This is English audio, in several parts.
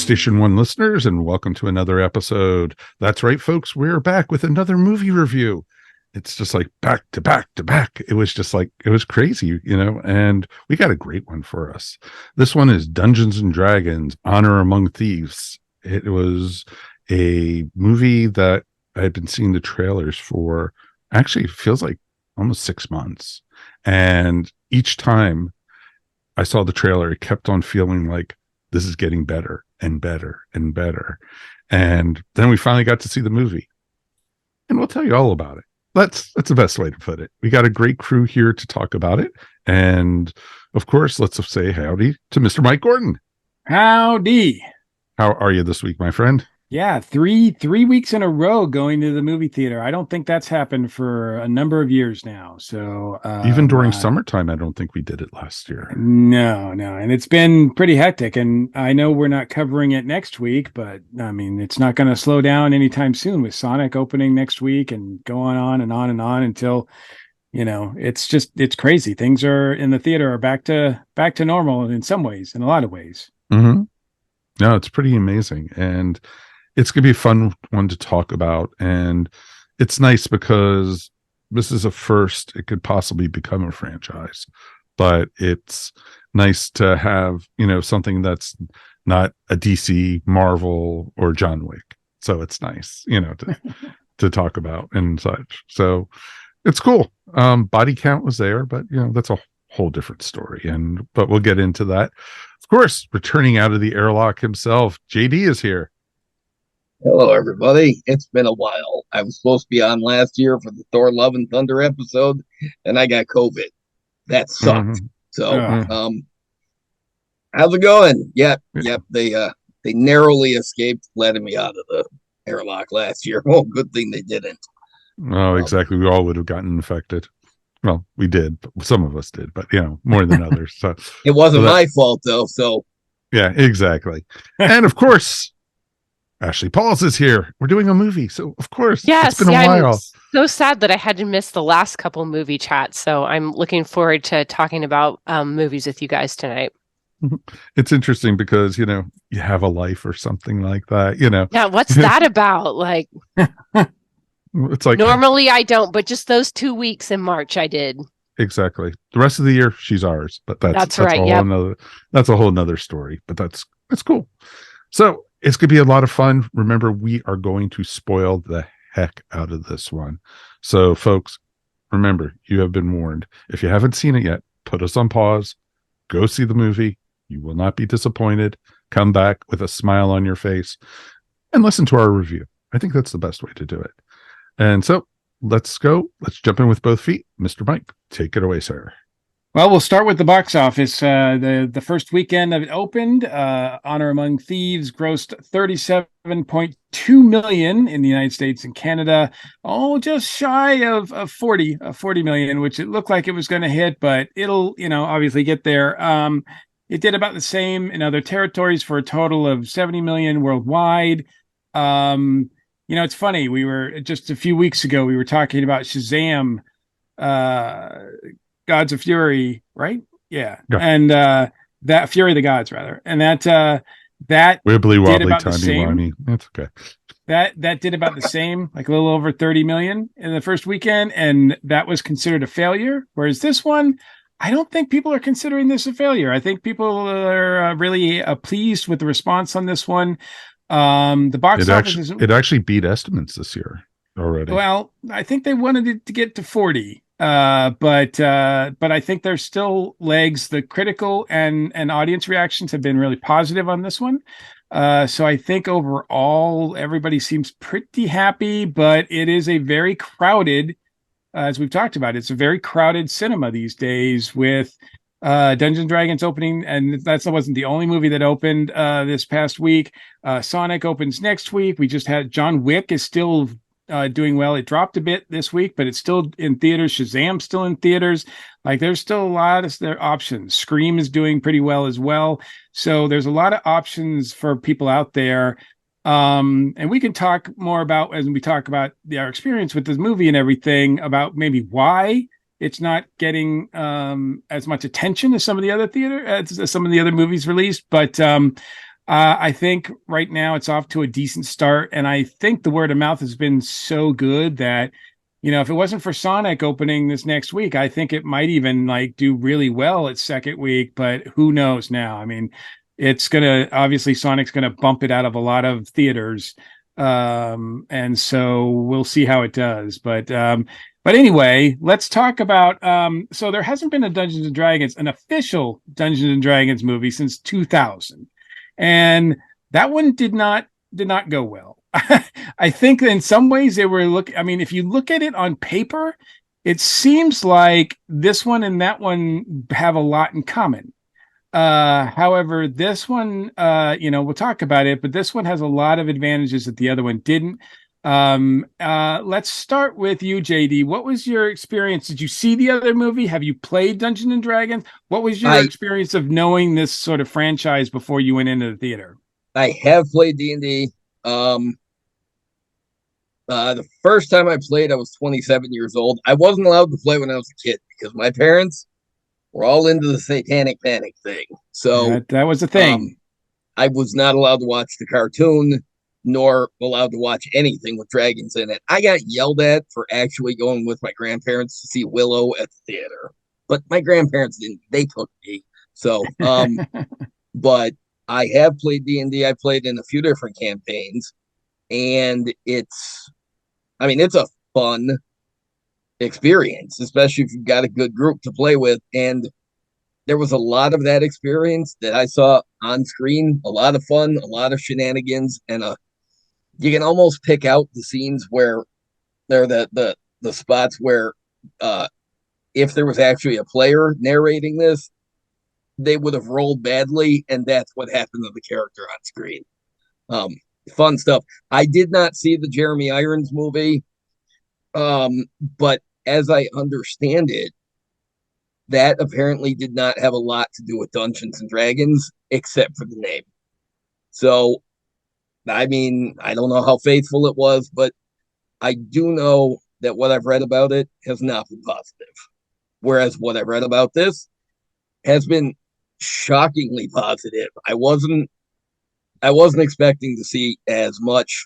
Station One listeners, and welcome to another episode. That's right, folks. We're back with another movie review. It's just like back to back to back. It was just like, it was crazy, and we got a great one for us. This one is Dungeons and Dragons: Honor Among Thieves. It was a movie that I had been seeing the trailers for, actually, it feels like almost 6 months. And each time I saw the trailer, it kept on feeling like this is getting better and better and better. And then we finally got to see the movie, and we'll tell you all about it. That's the best way to put it. We got a great crew here to talk about it. And of course, let's say howdy to Mr. Mike Gordon. Howdy. How are you this week, my friend? Yeah, three weeks in a row going to the movie theater. I don't think that's happened for a number of years now. So even during summertime, I don't think we did it last year. No. And it's been pretty hectic. And I know we're not covering it next week, but I mean, it's not going to slow down anytime soon with Sonic opening next week and going on and on and on until, it's crazy. Things are in the theater are back to normal in some ways, in a lot of ways. Mm-hmm. No, it's pretty amazing. And it's going to be a fun one to talk about. And it's nice because this is a first. It could possibly become a franchise, but it's nice to have, something that's not a DC, Marvel, or John Wick. So it's nice, to talk about and such. So it's cool. Body count was there, but that's a whole different story. But we'll get into that. Of course, returning out of the airlock himself, JD is here. Hello, everybody. It's been a while. I was supposed to be on last year for the Thor Love and Thunder episode, and I got COVID. That sucked. Mm-hmm. So, how's it going? Yep. They narrowly escaped letting me out of the airlock last year. Well, good thing they didn't. Oh, exactly. We all would have gotten infected. Well, we did. But some of us did, but more than others. So it wasn't my fault, though. So, yeah, exactly. And of course, Ashley Pauls is here. We're doing a movie, so of course, yes, it's been a while. I'm so sad that I had to miss the last couple movie chats. So I'm looking forward to talking about movies with you guys tonight. It's interesting because you have a life or something like that. Yeah, what's that about? Like, it's like normally I don't, but just those 2 weeks in March I did. Exactly. The rest of the year she's ours, but that's right. That's a whole nother story. But that's cool. So it's going to be a lot of fun. Remember, we are going to spoil the heck out of this one. So, folks, remember, you have been warned. If you haven't seen it yet, put us on pause. Go see the movie. You will not be disappointed. Come back with a smile on your face and listen to our review. I think that's the best way to do it. And so, let's go. Let's jump in with both feet. Mr. Mike, take it away, sir. Well, we'll start with the box office. The first weekend of it opened, Honor Among Thieves grossed $37.2 million in the United States and Canada. Oh, just shy of 40 million, which it looked like it was going to hit, but it'll, obviously get there. It did about the same in other territories for a total of 70 million worldwide. It's funny. We were just a few weeks ago, we were talking about Shazam, Gods of Fury, right? Yeah. And that Fury of the Gods, rather. And that wibbly did wobbly about the timey same. wimey. That's okay. That did about the same, like a little over 30 million in the first weekend, and that was considered a failure. Whereas this one, I don't think people are considering this a failure. I think people are really pleased with the response on this one. The box office it actually beat estimates this year already. Well, I think they wanted it to get to 40. But I think there's still legs. The critical and audience reactions have been really positive on this one. So I think overall everybody seems pretty happy, but it is a very crowded, as we've talked about, it's a very crowded cinema these days with Dungeons and Dragons opening, and that wasn't the only movie that opened this past week. Sonic opens next week. We just had John Wick is still doing well. It dropped a bit this week, but it's still in theaters. Shazam's still in theaters. Like, there's still a lot of their options. Scream is doing pretty well as well. So there's a lot of options for people out there. And we can talk more about, as we talk about our experience with this movie and everything, about maybe why it's not getting as much attention as some of the other movies released. But I think right now it's off to a decent start, and I think the word of mouth has been so good that, if it wasn't for Sonic opening this next week, I think it might even like do really well its second week, but who knows now? I mean, it's gonna obviously Sonic's gonna bump it out of a lot of theaters. And so we'll see how it does. But anyway, let's talk about so there hasn't been a Dungeons and Dragons, an official Dungeons and Dragons movie since 2000. And that one did not go well. I think in some ways they were I mean, if you look at it on paper, it seems like this one and that one have a lot in common. However, this one, we'll talk about it, but this one has a lot of advantages that the other one didn't. Let's start with you, JD. What was your experience? Did you see the other movie? Have you played Dungeons and Dragons? What was your experience of knowing this sort of franchise before you went into the theater? I have played D&D. The first time I played, I was 27 years old. I wasn't allowed to play when I was a kid because my parents were all into the Satanic Panic thing. So that was a thing. I was not allowed to watch the cartoon, nor allowed to watch anything with dragons in it. I got yelled at for actually going with my grandparents to see Willow at the theater, but my grandparents didn't. They took me. So, but I have played D&D. I played in a few different campaigns, and it's a fun experience, especially if you've got a good group to play with. And there was a lot of that experience that I saw on screen, a lot of fun, a lot of shenanigans, and you can almost pick out the scenes where they're the spots where if there was actually a player narrating this, they would have rolled badly, and that's what happened to the character on screen. Fun stuff. I did not see the Jeremy Irons movie, but as I understand it, that apparently did not have a lot to do with Dungeons and Dragons, except for the name. So, I mean, I don't know how faithful it was, but I do know that what I've read about it has not been positive. Whereas what I've read about this has been shockingly positive. I wasn't expecting to see as much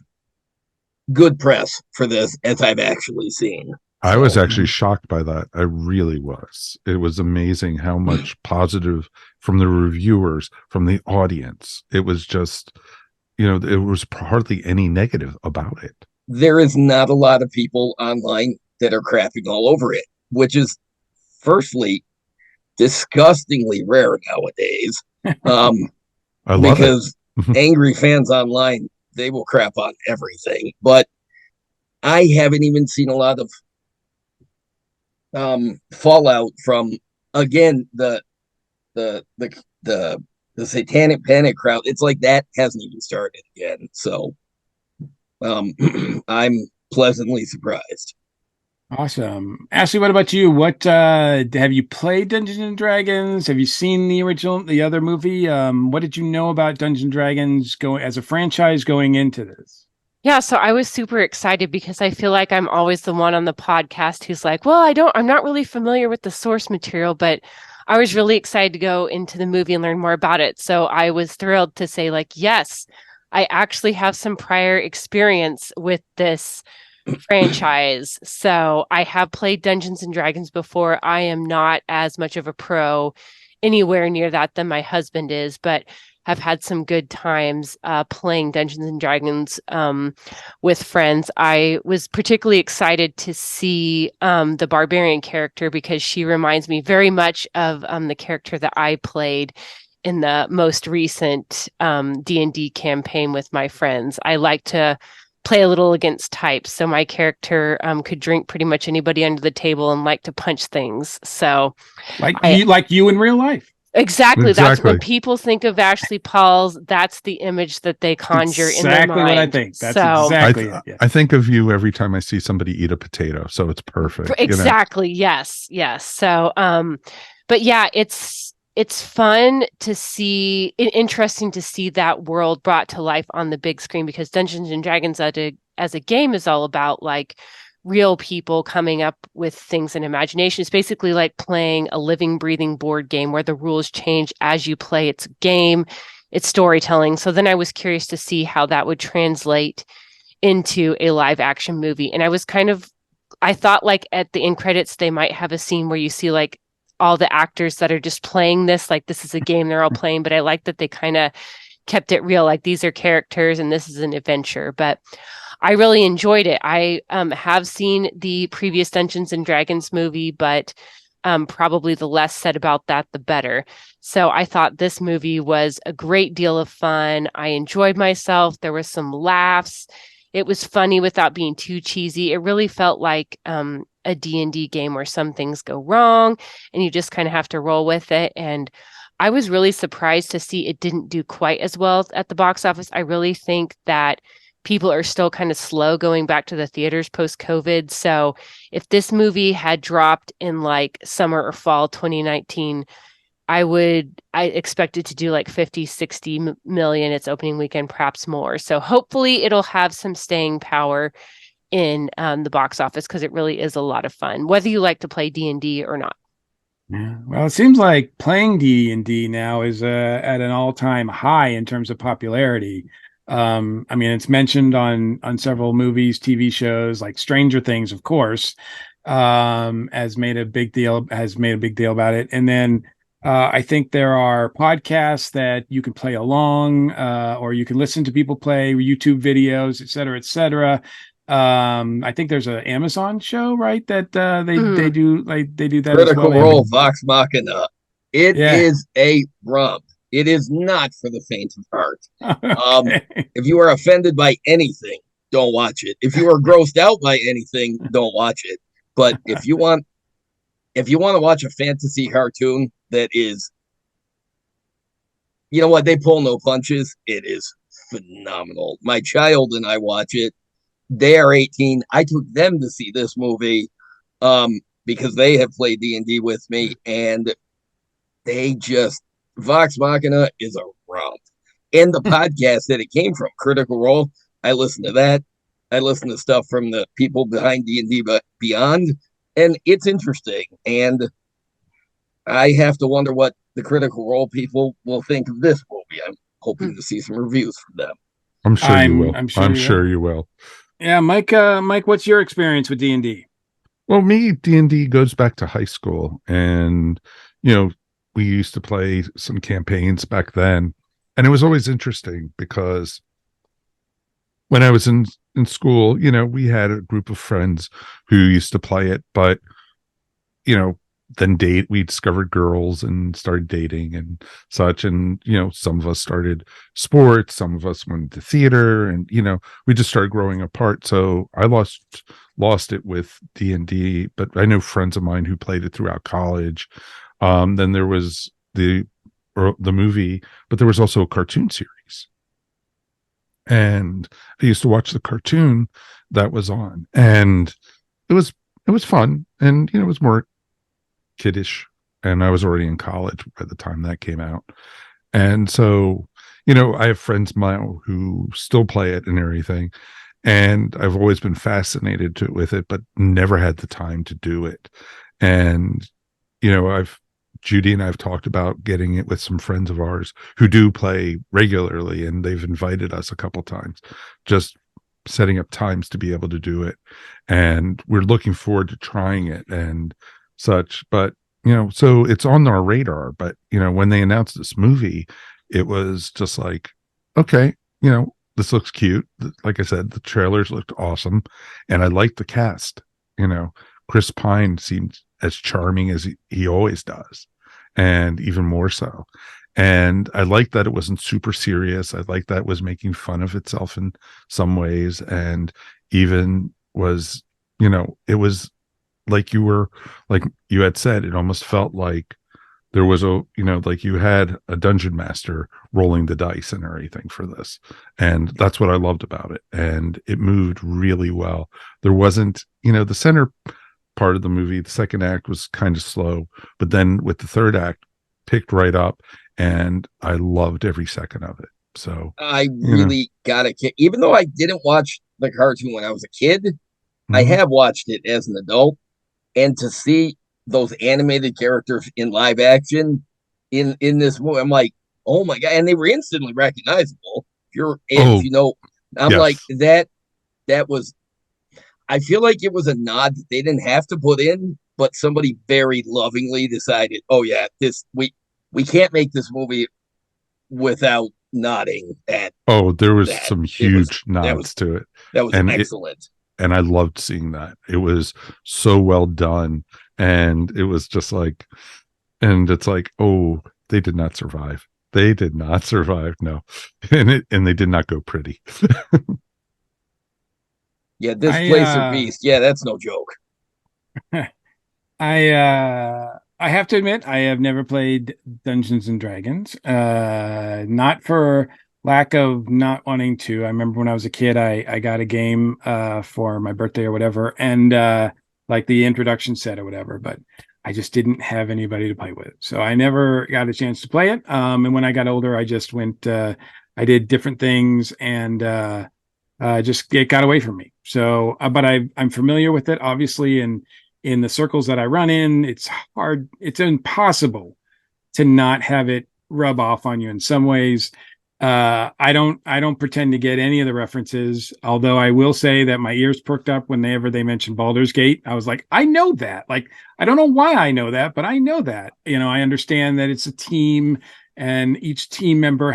good press for this as I've actually seen. I was actually shocked by that. I really was. It was amazing how much positive from the reviewers, from the audience. It was just, it was hardly any negative about it. There is not a lot of people online that are crapping all over it, which is, firstly, disgustingly rare nowadays. I love because angry fans online, they will crap on everything. But I haven't even seen a lot of fallout from, again, the Satanic Panic crowd. It's like that hasn't even started again. So I'm pleasantly surprised. Awesome. Ashley, what about you? What have you played Dungeons and Dragons? Have you seen the other movie? What did you know about Dungeons and Dragons going as a franchise going into this? Yeah, so I was super excited because I feel like I'm always the one on the podcast who's like, well, I'm not really familiar with the source material, but I was really excited to go into the movie and learn more about it. So I was thrilled to say, like, yes, I actually have some prior experience with this franchise. So I have played Dungeons and Dragons before. I am not as much of a pro anywhere near that than my husband is, but have had some good times playing Dungeons and Dragons with friends. I was particularly excited to see the barbarian character because she reminds me very much of the character that I played in the most recent D&D campaign with my friends. I like to play a little against types, so my character could drink pretty much anybody under the table and like to punch things. So, like you in real life. Exactly. That's when people think of Ashley Pauls. That's the image that they conjure in their mind. Exactly what I think. That's exactly it. Yeah. I think of you every time I see somebody eat a potato, so it's perfect. Exactly. Yes. So, but yeah, it's fun to see, interesting to see that world brought to life on the big screen because Dungeons and Dragons as a game is all about like real people coming up with things in imagination. It's basically like playing a living, breathing board game where the rules change as you play. It's a game. its storytelling. So then I was curious to see how that would translate into a live action movie. And I thought like at the end credits, they might have a scene where you see like all the actors that are just playing this, like this is a game they're all playing. But I like that they kind of kept it real, like these are characters and this is an adventure. But I really enjoyed it. I have seen the previous Dungeons and Dragons movie, but probably the less said about that, the better. So I thought this movie was a great deal of fun. I enjoyed myself. There was some laughs. It was funny without being too cheesy. It really felt like a D&D game where some things go wrong and you just kind of have to roll with it. And I was really surprised to see it didn't do quite as well at the box office. I really think that people are still kind of slow going back to the theaters post-COVID. So if this movie had dropped in like summer or fall 2019, I expect it to do like 50, 60 million its opening weekend, perhaps more. So hopefully it'll have some staying power in the box office because it really is a lot of fun, whether you like to play D&D or not. Yeah. Well, it seems like playing D&D now is at an all-time high in terms of popularity. I mean, it's mentioned on several movies, TV shows, like Stranger Things, of course, has made a big deal about it. And then I think there are podcasts that you can play along, or you can listen to people play, YouTube videos, et cetera, et cetera. I think there's an Amazon show, right? That they do that Critical as well. Role, Vox Machina. It is a rub. It is not for the faint of heart. Okay. If you are offended by anything, don't watch it. If you are grossed out by anything, don't watch it. But if you want to watch a fantasy cartoon that is, you know what, they pull no punches, it is phenomenal. My child and I watch it. They are 18. I took them to see this movie because they have played D&D with me, and they just, Vox Machina is a romp. And the podcast that it came from, Critical Role, I listen to that. I listen to stuff from the people behind D&D but Beyond, and it's interesting. And I have to wonder what the Critical Role people will think of this movie. I'm hoping to see some reviews from them. I'm sure you will. I'm sure you will. Yeah, Mike, what's your experience with D&D? Well, me, D&D goes back to high school, and we used to play some campaigns back then, and it was always interesting because when I was in school, we had a group of friends who used to play it, but then we discovered girls and started dating and such, and some of us started sports, some of us went to theater, and we just started growing apart. So I lost it with D&D, but I know friends of mine who played it throughout college. Then there was the movie, but there was also a cartoon series, and I used to watch the cartoon that was on, and it was fun, and it was more kiddish, and I was already in college by the time that came out. And so I have friends now who still play it and everything, and I've always been fascinated with it, but never had the time to do it. And Judy and I've talked about getting it with some friends of ours who do play regularly, and they've invited us a couple times, just setting up times to be able to do it. And we're looking forward to trying it and such. But so it's on our radar. But when they announced this movie, it was just like, okay, this looks cute. Like I said, the trailers looked awesome, and I liked the cast. Chris Pine seemed as charming as he always does, and even more so. And I liked that it wasn't super serious. I liked that it was making fun of itself in some ways, and even was, it was like you had said, it almost felt like there was like you had a dungeon master rolling the dice and everything for this. And that's what I loved about it. And it moved really well. There wasn't, the center part of the movie, the second act was kind of slow, but then with the third act picked right up, and I loved every second of it. So I really got a kick, even though I didn't watch the cartoon when I was a kid, I have watched it as an adult. And to see those animated characters in live action in this movie, I'm like, Oh my God. And they were instantly recognizable. If Oh, you know, I'm like, yes. that was, I feel like it was a nod that they didn't have to put in, but somebody very lovingly decided, oh yeah, we can't make this movie without nodding at Oh, there was that. some It was huge nods to it. that was And excellent. I loved seeing that. It was so well done. And it was just like, and it's like, oh, they did not survive. They did not survive. No. And they did not go pretty. Yeah, I Displacer Beast. Yeah, that's no joke. I have to admit I have never played Dungeons and Dragons. Not for lack of not wanting to. I remember when I was a kid, I got a game for my birthday or whatever, and like the introduction set or whatever, but I just didn't have anybody to play with. So I never got a chance to play it. And when I got older, I just went I did different things and just it got away from me. So but I'm familiar with it, obviously, and in the circles that I run in, it's hard, it's impossible to not have it rub off on you in some ways. I don't pretend to get any of the references, although I will say that my ears perked up whenever they mentioned Baldur's Gate. I was like, I know that. Like, I don't know why I know that, but I know that. You know, I understand that it's a team and each team member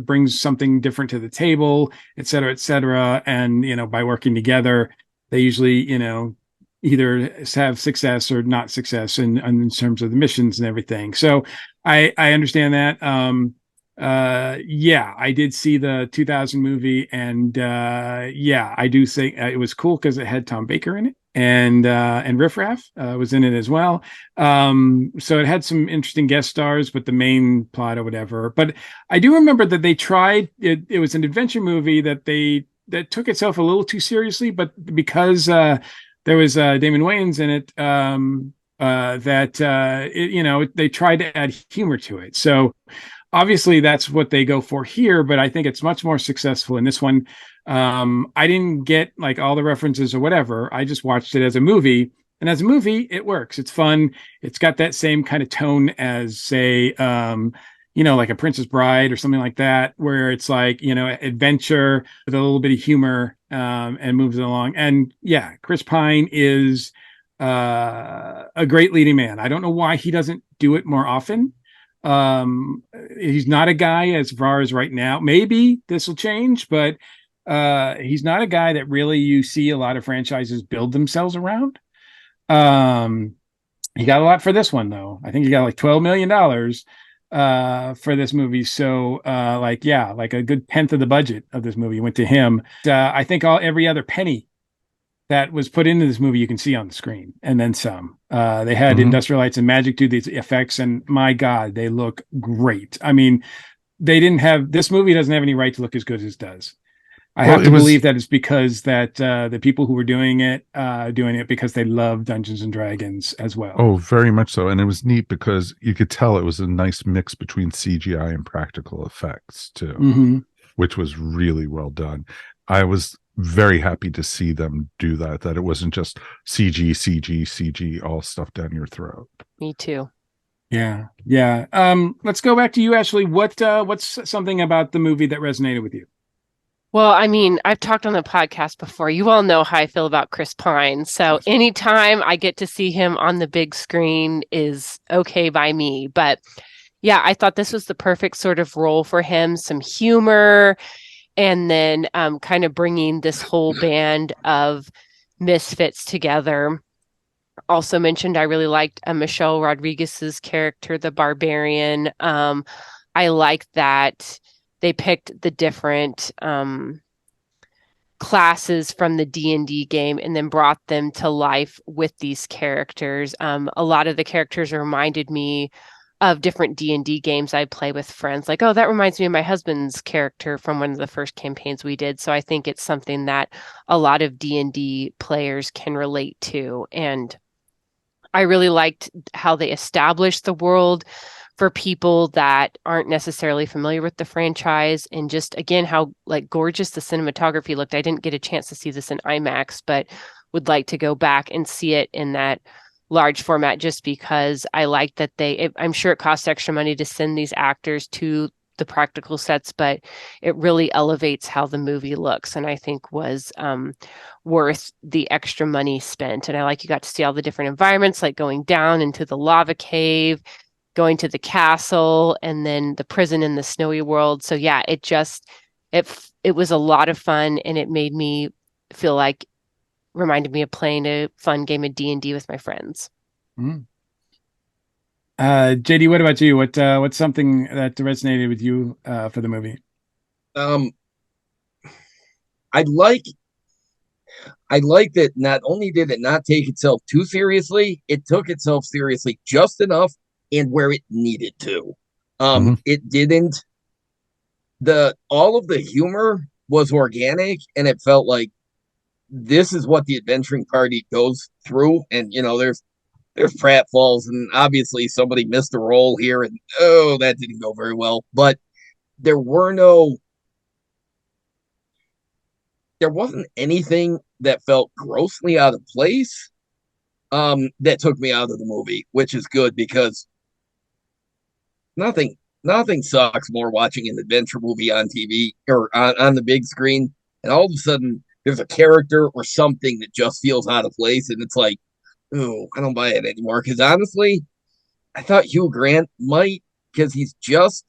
brings something different to the table, et cetera, et cetera. And, you know, by working together, they usually, you know, either have success or not success in terms of the missions and everything. So I understand that. Yeah, I did see the 2000 movie, and yeah, I do think it was cool because it had Tom Baker in it, and Riff Raff was in it as well. So it had some interesting guest stars, but the main plot or whatever. But I do remember that they tried it. It was an adventure movie that took itself a little too seriously, but because there was Damon Wayans in it, you know, they tried to add humor to it. So obviously that's what they go for here, but I think it's much more successful in this one. I didn't get like all the references or whatever. I just watched it as a movie. And as a movie, it works. It's fun. It's got that same kind of tone as, say, you know, like a Princess Bride or something like that, where it's like, you know, adventure with a little bit of humor, and moves it along. And yeah, Chris Pine is a great leading man. I don't know why he doesn't do it more often. He's not a guy, as far as right now, maybe this will change, but he's not a guy that really you see a lot of franchises build themselves around. He got a lot for this one though. I think he got like $12 million for this movie. So like, yeah, like a good tenth of the budget of this movie went to him. I think every other penny that was put into this movie you can see on the screen, and then some. They had Industrial Lights and Magic do these effects, and my God, they look great. I mean, this movie doesn't have any right to look as good as it does. I have to believe that it's because that the people who were doing it because they love Dungeons and Dragons as well. Oh, very much so. And it was neat because you could tell it was a nice mix between CGI and practical effects too, which was really well done. I was very happy to see them do that it wasn't just CG all stuff down your throat. Me too. Yeah. Let's go back to you, Ashley. What's something about the movie that resonated with you? Well, I mean, I've talked on the podcast before. You all know how I feel about Chris Pine. So anytime I get to see him on the big screen is okay by me. But yeah, I thought this was the perfect sort of role for him. Some humor, and then kind of bringing this whole band of misfits together. Also mentioned, I really liked Michelle Rodriguez's character, the barbarian. I like that they picked the different classes from the D&D game and then brought them to life with these characters. A lot of the characters reminded me of different D&D games I play with friends. Like, oh, that reminds me of my husband's character from one of the first campaigns we did. So I think it's something that a lot of D&D players can relate to. And I really liked how they established the world for people that aren't necessarily familiar with the franchise, and just again how like gorgeous the cinematography looked. I didn't get a chance to see this in IMAX, but would like to go back and see it in that large format, just because I like that I'm sure it costs extra money to send these actors to the practical sets, but it really elevates how the movie looks, and I think was worth the extra money spent. And I like you got to see all the different environments, like going down into the lava cave, going to the castle, and then the prison in the snowy world. So yeah, it was a lot of fun, and it made me feel like, reminded me of playing a fun game of D&D with my friends. Mm. JD, what about you? What's something that resonated with you for the movie? I like that not only did it not take itself too seriously, it took itself seriously just enough and where it needed to. It didn't. All of the humor was organic, and it felt like this is what the adventuring party goes through. And there's pratfalls, and obviously somebody missed a roll here, and that didn't go very well. But there wasn't anything that felt grossly out of place that took me out of the movie, which is good, because nothing sucks more watching an adventure movie on TV or on the big screen, and all of a sudden there's a character or something that just feels out of place, and it's like, oh, I don't buy it anymore. Because honestly, I thought Hugh Grant might, because he's just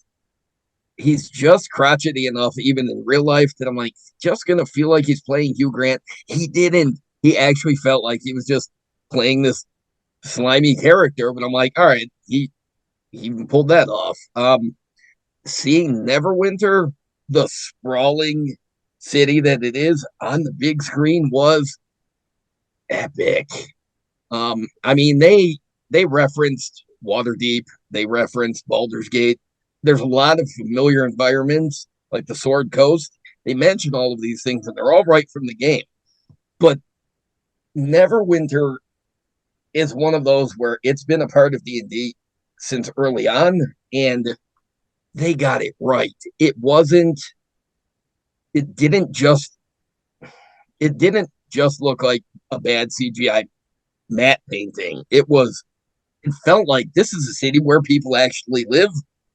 crotchety enough, even in real life, that I'm like, just gonna feel like he's playing Hugh Grant. He didn't. He actually felt like he was just playing this slimy character. But I'm like, all right, he even pulled that off. Seeing Neverwinter, the sprawling city that it is on the big screen, was epic. I mean, they referenced Waterdeep, they referenced Baldur's Gate. There's a lot of familiar environments, like the Sword Coast. They mention all of these things, and they're all right from the game. But Neverwinter is one of those where it's been a part of D&D since early on, and they got it right. It didn't just look like a bad CGI matte painting. It felt like this is a city where people actually live,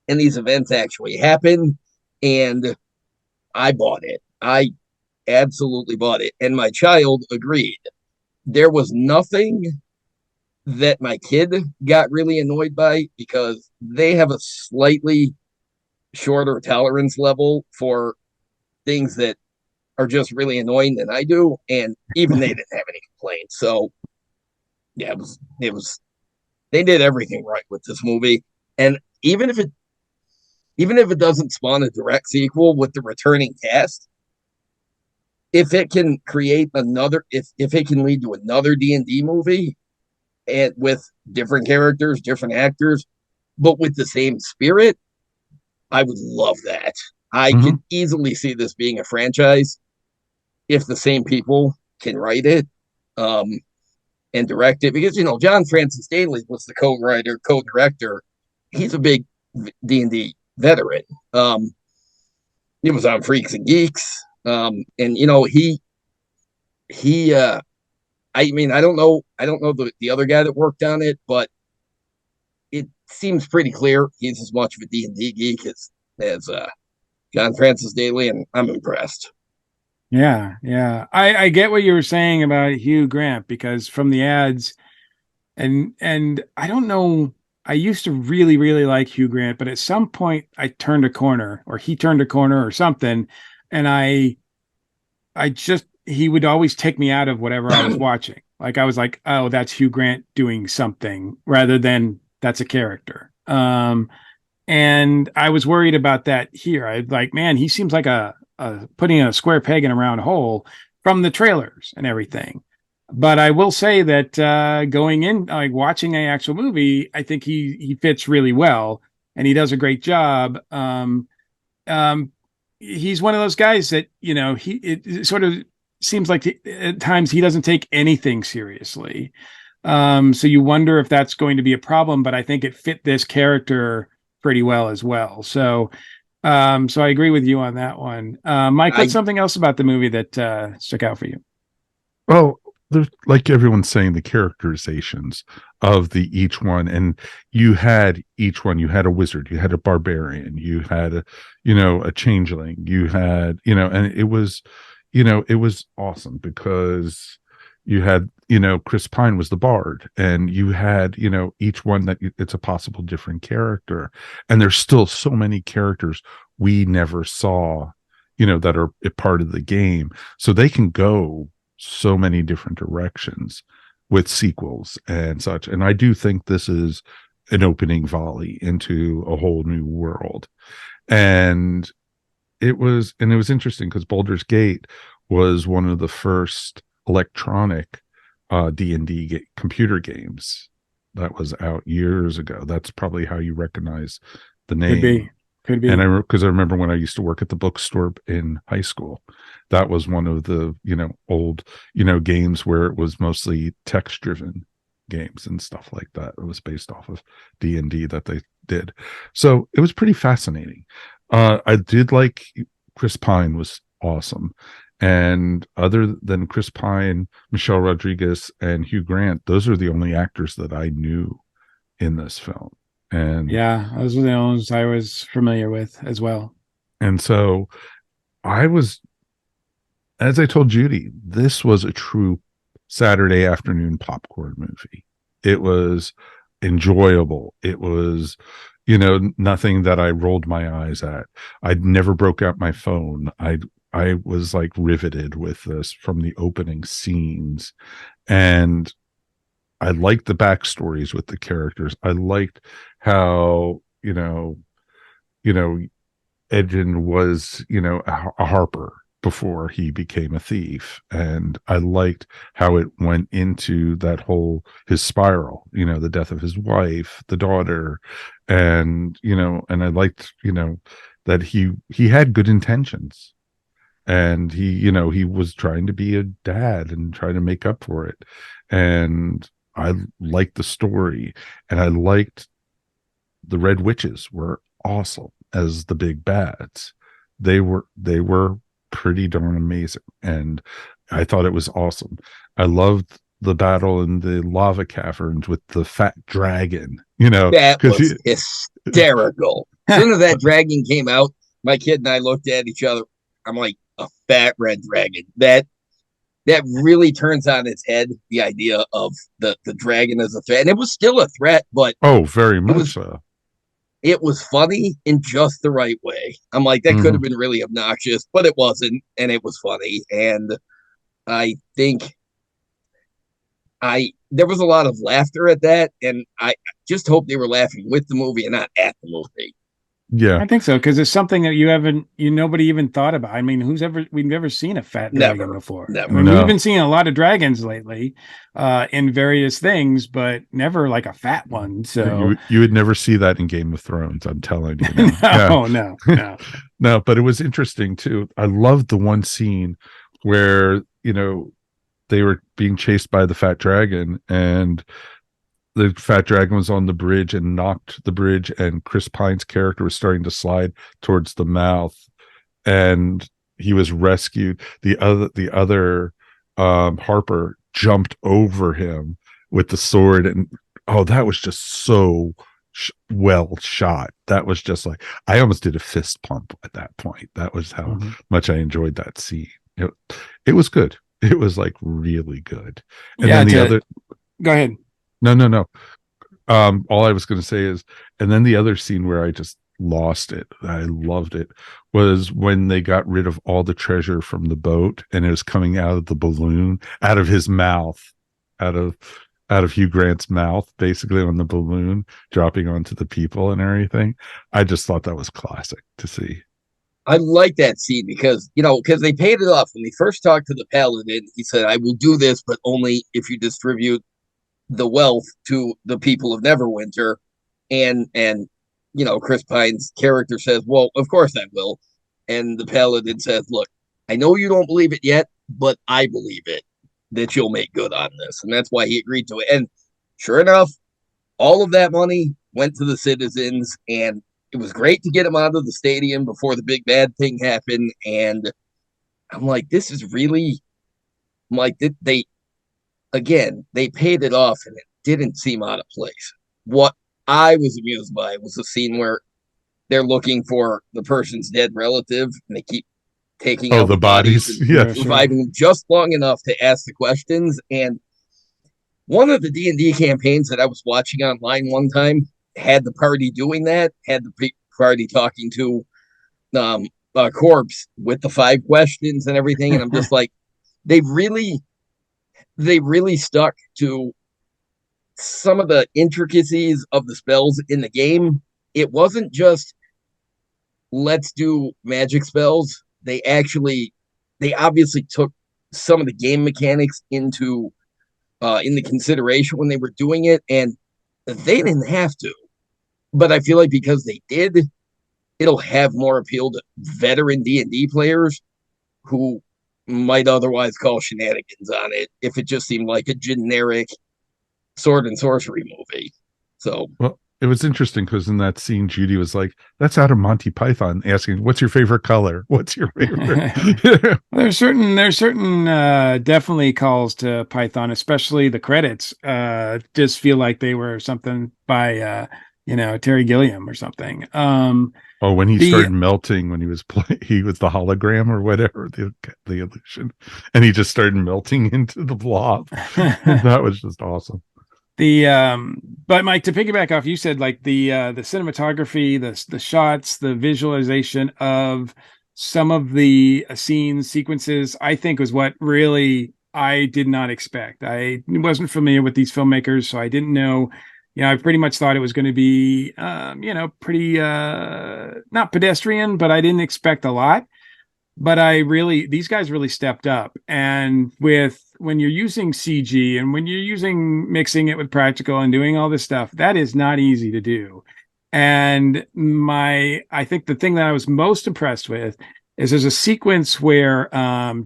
and these events actually happen. And I bought it. I absolutely bought it. And my child agreed. There was nothing that my kid got really annoyed by, because they have a slightly shorter tolerance level for things that are just really annoying than I do. And even they didn't have any complaints. So yeah, it was they did everything right with this movie. And even if it doesn't spawn a direct sequel with the returning cast, if it can create if it can lead to another D&D movie, and with different characters, different actors, but with the same spirit, I would love that. I could easily see this being a franchise if the same people can write it and direct it, because John Francis Daley was the co-writer, co-director. He's a big D&D veteran. He was on Freaks and Geeks, and I mean, I don't know the other guy that worked on it, but it seems pretty clear he's as much of a D&D geek as John Francis Daley, and I'm impressed. Yeah. I get what you were saying about Hugh Grant, because from the ads, and I don't know, I used to really, really like Hugh Grant, but at some point I turned a corner, or he turned a corner or something, and he would always take me out of whatever I was watching. Like I was like, oh, that's Hugh Grant doing something, rather than that's a character. And I was worried about that here. I like, man, he seems like a putting a square peg in a round hole from the trailers and everything. But I will say that going in, like watching an actual movie, I think he fits really well, and he does a great job. He's one of those guys that it sort of seems like at times he doesn't take anything seriously. So you wonder if that's going to be a problem, but I think it fit this character pretty well as well. So I agree with you on that one. Mike, what's something else about the movie that stuck out for you? Well, there's, like everyone's saying, the characterizations of the each one, and you had each one. You had a wizard, you had a barbarian, you had a, a changeling, you had, and it was, it was awesome because you had, Chris Pine was the bard, and you had, each one that it's a possible different character, and there's still so many characters we never saw, that are a part of the game, so they can go so many different directions with sequels and such. And I do think this is an opening volley into a whole new world. And it was interesting because Baldur's Gate was one of the first electronic D&D computer games that was out years ago. That's probably how you recognize the name. Could be. And because I remember when I used to work at the bookstore in high school, that was one of the, old, games where it was mostly text driven games and stuff like that. It was based off of D&D that they did. So it was pretty fascinating. I did like Chris Pine was awesome. And other than Chris Pine, Michelle Rodriguez, and Hugh Grant, those are the only actors that I knew in this film. And yeah, those were the ones I was familiar with as well. And so I was, as I told Judy, this was a true Saturday afternoon popcorn movie. It was enjoyable. It was, nothing that I rolled my eyes at. I'd never broke out my phone. I was like riveted with this from the opening scenes. And I liked the backstories with the characters. I liked how, Edgin was, a harper before he became a thief. And I liked how it went into that whole, his spiral, the death of his wife, the daughter. And, and I liked, that he had good intentions. And he was trying to be a dad and trying to make up for it. And I liked the story, and I liked the Red Witches were awesome as the big bads. They were pretty darn amazing, and I thought it was awesome. I loved the battle in the lava caverns with the fat dragon. That was hysterical. As soon as that dragon came out, my kid and I looked at each other. I'm like, a fat red dragon. That really turns on its head the idea of the dragon as a threat. And it was still a threat, but very much so. It was funny in just the right way. I'm like, that could have been really obnoxious, but it wasn't, and it was funny. And I think there was a lot of laughter at that, and I just hope they were laughing with the movie and not at the movie. Yeah, I think so, because it's something that nobody even thought about. I mean, we've never seen a fat dragon before. Never. I mean, we've been seeing a lot of dragons lately, in various things, but never like a fat one. So you would never see that in Game of Thrones. I'm telling you. No. No, but it was interesting too. I loved the one scene where they were being chased by the fat dragon, and the fat dragon was on the bridge and knocked the bridge, and Chris Pine's character was starting to slide towards the mouth, and he was rescued. The other Harper jumped over him with the sword, and that was just so well shot. That was just like, I almost did a fist pump at that point. That was how much I enjoyed that scene. It was good. It was like really good. And then the other, go ahead. No. All I was going to say is, and then the other scene where I just lost it, I loved it, was when they got rid of all the treasure from the boat, and it was coming out of the balloon, out of his mouth, out of Hugh Grant's mouth, basically on the balloon, dropping onto the people and everything. I just thought that was classic to see. I like that scene because they paid it off. When they first talked to the paladin, he said, "I will do this, but only if you distribute the wealth to the people of Neverwinter." And Chris Pine's character says, "Well, of course I will." And the paladin says, "Look, I know you don't believe it yet, but I believe it, that you'll make good on this." And that's why he agreed to it. And sure enough, all of that money went to the citizens, and it was great to get them out of the stadium before the big bad thing happened. And I'm like, this is really, I'm like, again, they paid it off and it didn't seem out of place. What I was amused by was the scene where they're looking for the person's dead relative and they keep taking Oh, out the the bodies bodies. and Yeah. reviving them just long enough to ask the questions. And one of the D&D campaigns that I was watching online one time had the party doing that, had the party talking to a corpse with the 5 questions and everything. And I'm just like, they really stuck to some of the intricacies of the spells in the game. It wasn't just let's do magic spells. They obviously took some of the game mechanics into the consideration when they were doing it, and they didn't have to. But I feel like because they did, it'll have more appeal to veteran D&D players who might otherwise call shenanigans on it if it just seemed like a generic sword and sorcery movie. So, well, it was interesting because in that scene, Judy was like, "That's out of Monty Python," asking, "What's your favorite color? What's your favorite?" There's certain definitely calls to Python, especially the credits. Just feel like they were something by Terry Gilliam or something. Oh, when he started melting, when he was he was the hologram or whatever, the illusion, and he just started melting into the blob. That was just awesome. But Mike, to piggyback off, you said like the cinematography, the shots, the visualization of some of the scenes, sequences, I think was what really I did not expect. I wasn't familiar with these filmmakers, so I didn't know. I pretty much thought it was going to be, pretty not pedestrian, but I didn't expect a lot. But these guys really stepped up. And when you're using CG and when you're mixing it with practical and doing all this stuff, that is not easy to do. And I think the thing that I was most impressed with is there's a sequence where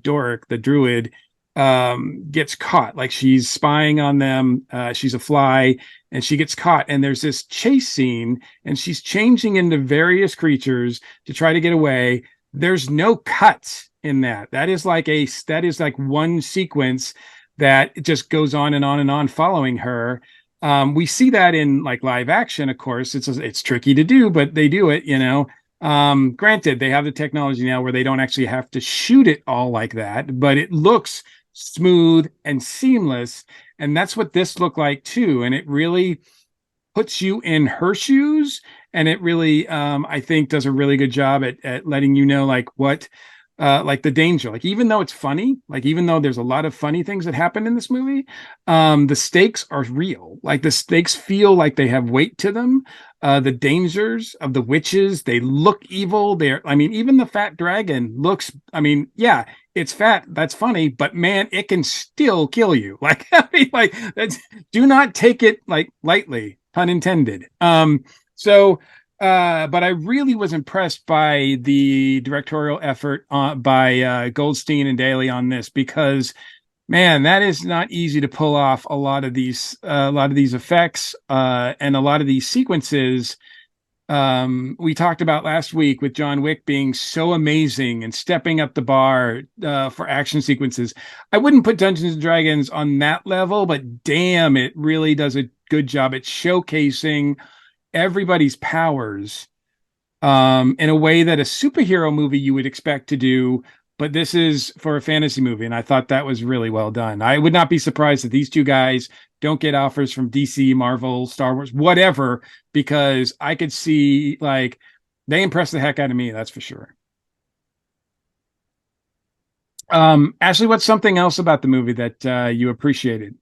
Doric, the druid, gets caught. Like she's spying on them. She's a fly and she gets caught. And there's this chase scene and she's changing into various creatures to try to get away. There's no cuts in that. That is like one sequence that just goes on and on and on following her. We see that in like live action, of course. It's tricky to do, but they do it, Granted, they have the technology now where they don't actually have to shoot it all like that, but it looks smooth and seamless. And that's what this looked like too. And it really puts you in her shoes. And it really, I think, does a really good job at letting you know, like, what, like the danger. Like, even though it's funny, like, even though there's a lot of funny things that happen in this movie, the stakes are real. Like, the stakes feel like they have weight to them. The dangers of the witches, they look evil. Even the fat dragon looks, yeah, it's fat. That's funny, but man, it can still kill you. Like, do not take it like lightly, pun intended. But I really was impressed by the directorial effort by Goldstein and Daly on this, because, man, that is not easy to pull off a lot of these effects and a lot of these sequences. We talked about last week with John Wick being so amazing and stepping up the bar for action sequences. I wouldn't put Dungeons and Dragons on that level, but damn, it really does a good job at showcasing everybody's powers in a way that a superhero movie you would expect to do, but this is for a fantasy movie, and I thought that was really well done. I would not be surprised if these two guys don't get offers from DC, Marvel, Star Wars, whatever, because I could see, like, they impressed the heck out of me, that's for sure. Ashley, what's something else about the movie that you appreciated?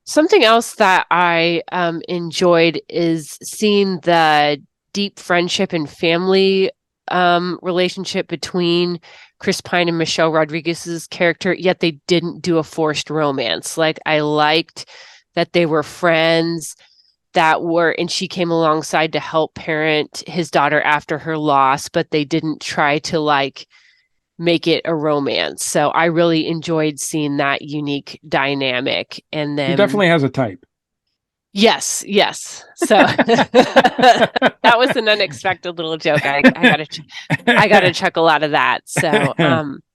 Something else that I enjoyed is seeing the deep friendship and family relationship between Chris Pine and Michelle Rodriguez's character, yet they didn't do a forced romance. Like, I liked that they were friends and she came alongside to help parent his daughter after her loss, but they didn't try to like make it a romance. So I really enjoyed seeing that unique dynamic. And then he definitely has a type. Yes. So that was an unexpected little joke. I gotta chuckle out of that. So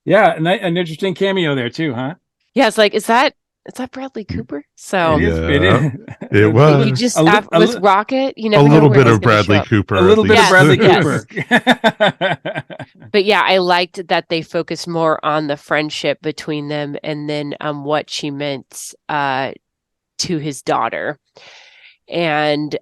yeah, an interesting cameo there too, huh? Yeah, it's like, is that Is that Bradley Cooper? So It is. It Yeah, is. it you was just A with Rocket, you a never know little where bit he's of going to show Bradley up. Cooper. A at little bit of least. Bradley Yes. Cooper. But yeah, I liked that they focused more on the friendship between them and then what she meant to his daughter. And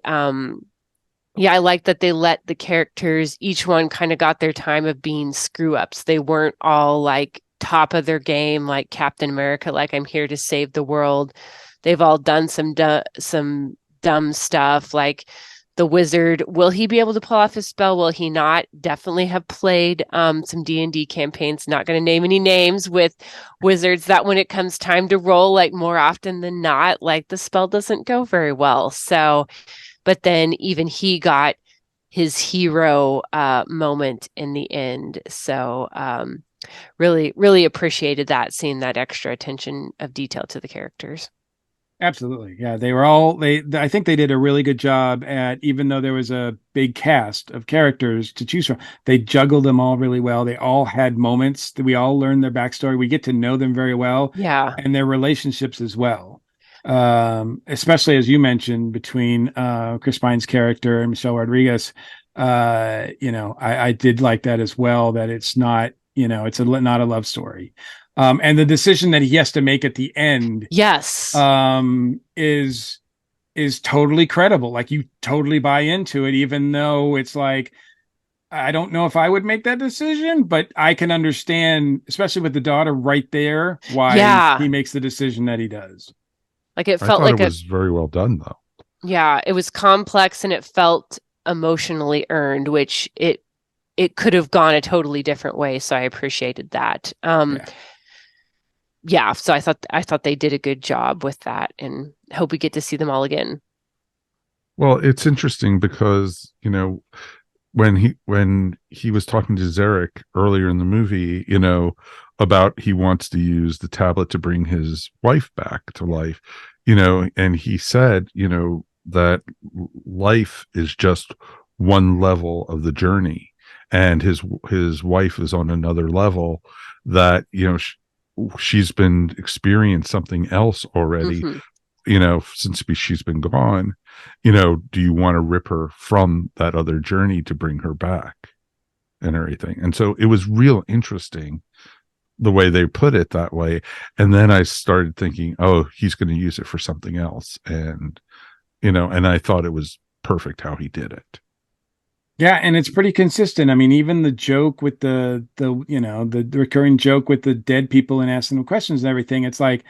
yeah, I like that they let the characters, each one kind of got their time of being screw ups. They weren't all like top of their game, like Captain America, like I'm here to save the world. They've all done some dumb stuff, like the wizard. Will he be able to pull off his spell? Will he not? Definitely have played some D&D campaigns. Not going to name any names with wizards that when it comes time to roll, like more often than not, like the spell doesn't go very well. So, but then even he got his hero moment in the end. So really, really appreciated that, seeing that extra attention of detail to the characters. Absolutely. Yeah, they were all I think they did a really good job at, even though there was a big cast of characters to choose from, they juggled them all really well. They all had moments that we all learned their backstory. We get to know them very well. Yeah. And their relationships as well. Especially as you mentioned, between Chris Pine's character and Michelle Rodriguez. I did like that as well, that it's not, it's not a love story. And the decision that he has to make at the end, yes, is totally credible. Like, you totally buy into it, even though it's like, I don't know if I would make that decision, but I can understand, especially with the daughter right there, why he makes the decision that he does. Like, it felt like it was very well done, though. Yeah, it was complex and it felt emotionally earned, which it could have gone a totally different way. So I appreciated that. Yeah, so I thought they did a good job with that, and hope we get to see them all again. Well, it's interesting because, when he was talking to Zarek earlier in the movie, about he wants to use the tablet to bring his wife back to life, and he said, that life is just one level of the journey, and his wife is on another level, that, she's been experienced something else already, since she's been gone. Do you want to rip her from that other journey to bring her back and everything? And so it was real interesting the way they put it that way. And then I started thinking, oh, he's going to use it for something else. And, and I thought it was perfect how he did it. Yeah, and it's pretty consistent. I mean, even the joke with the recurring joke with the dead people and asking them questions and everything, it's like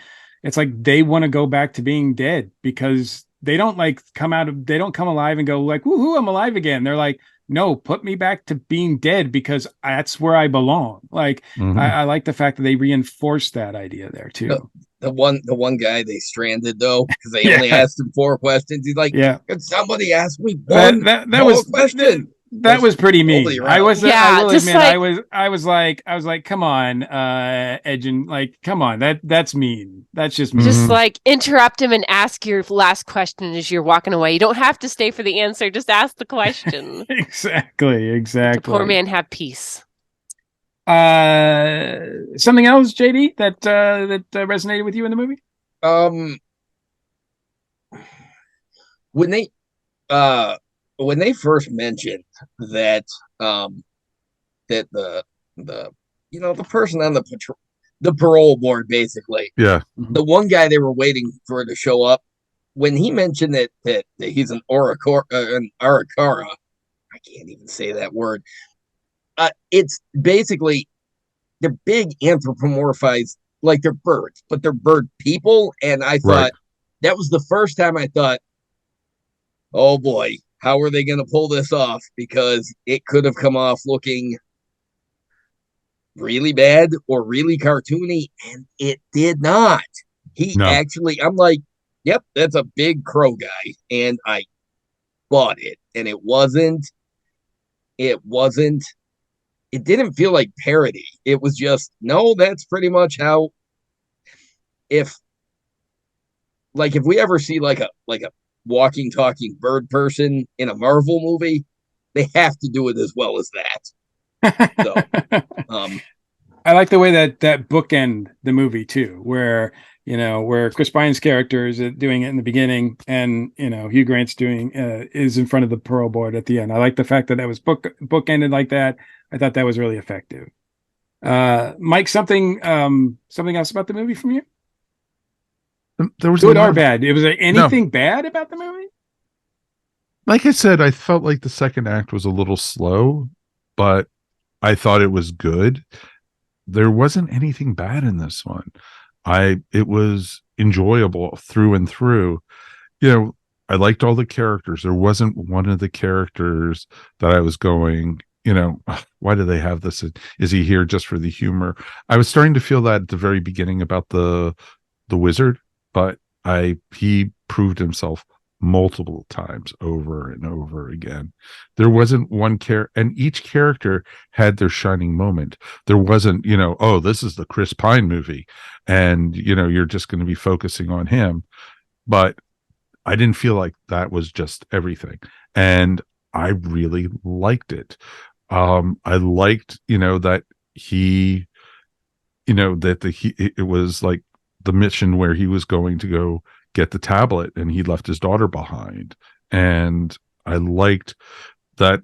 they want to go back to being dead, because they don't come alive and go like, woohoo, I'm alive again. They're like, no, put me back to being dead, because that's where I belong. Like, I like the fact that they reinforced that idea there too. The one guy they stranded, though, because they only asked him 4 questions. He's like, could somebody ask me one that was question? That was pretty mean. Totally I will admit, like, I was like, come on, Edgin, like, come on, that's mean. That's just mean. Just like interrupt him and ask your last question as you're walking away. You don't have to stay for the answer. Just ask the question. Exactly. The poor man have peace. Something else, JD, that resonated with you in the movie? When they first mentioned that that the person on the parole board, basically, the one guy they were waiting for to show up, when he mentioned that he's an Arakara, I can't even say that word. It's basically, they're big anthropomorphized, like they're birds, but they're bird people. And I thought that was the first time I thought, oh boy, how are they going to pull this off? Because it could have come off looking really bad or really cartoony, and it did not. Actually, I'm like, yep, that's a big crow guy, and I bought it. And it didn't feel like parody. It was just, no, that's pretty much how, if we ever see like a walking, talking bird person in a Marvel movie, they have to do it as well as that. So, I like the way that bookend the movie too, where where Chris Pine's character is doing it in the beginning, and Hugh Grant's doing is in front of the parole board at the end. I like the fact that was bookended like that. I thought that was really effective. Mike, something else about the movie from you? There was good or bad? Was there anything bad about the movie? Like I said, I felt like the second act was a little slow, but I thought it was good. There wasn't anything bad in this one. It was enjoyable through and through. I liked all the characters. There wasn't one of the characters that I was going, why do they have this? Is he here just for the humor? I was starting to feel that at the very beginning about the wizard, but he proved himself multiple times over and over again. There wasn't one character, and each character had their shining moment. There wasn't, oh, this is the Chris Pine movie, and you're just going to be focusing on him. But I didn't feel like that was just everything, and I really liked it. I liked, that he, it was like the mission where he was going to go get the tablet and he left his daughter behind. And I liked that,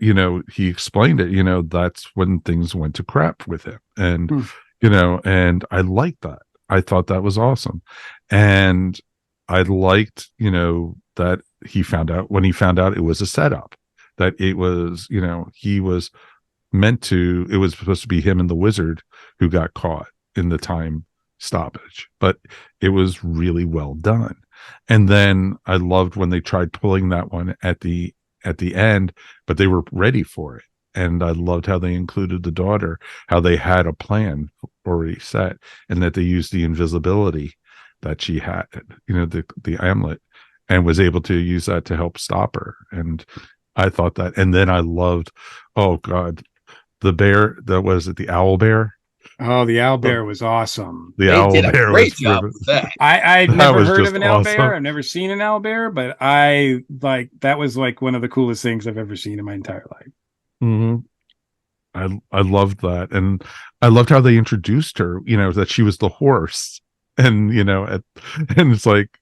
he explained it, that's when things went to crap with him. And, and I liked that. I thought that was awesome. And I liked, that when he found out it was a setup, that it was, he was it was supposed to be him and the wizard who got caught in the time stoppage, but it was really well done. And then I loved when they tried pulling that one at the end, but they were ready for it. And I loved how they included the daughter, how they had a plan already set, and that they used the invisibility that she had, the amulet, and was able to use that to help stop her. And I thought that, and then I loved, oh God, the bear, the owl bear. Oh, the owl bear was awesome. The owl bear was great job with that. I'd never heard of an owl bear. I've never seen an owl bear, but that was like one of the coolest things I've ever seen in my entire life. Mm-hmm. I loved that, and I loved how they introduced her. That she was the horse, and it's like,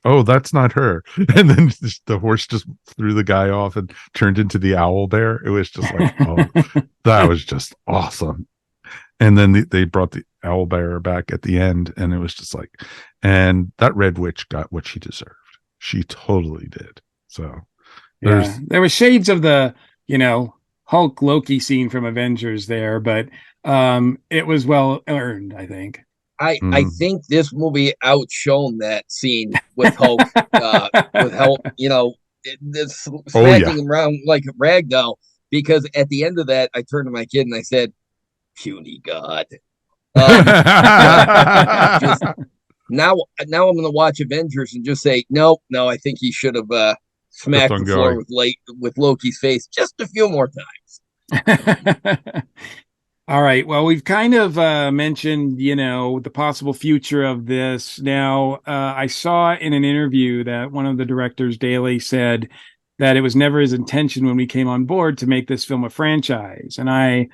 oh, that's not her. And then the horse just threw the guy off and turned into the owl bear. It was just like, oh, that was just awesome. And then they brought the owl bear back at the end, and it was just like, and that red witch got what she deserved. She totally did. So there were shades of the, Hulk Loki scene from Avengers there, but it was well earned, I think. I think this movie outshone that scene with Hulk, this smacking him around like a ragdoll. Because at the end of that, I turned to my kid and I said, "Puny God." Now I'm going to watch Avengers and just say, no, I think he should have smacked the floor with Loki's face just a few more times. All right. Well, we've kind of mentioned, the possible future of this. Now, I saw in an interview that one of the directors, Daly, said that it was never his intention when we came on board to make this film a franchise. And I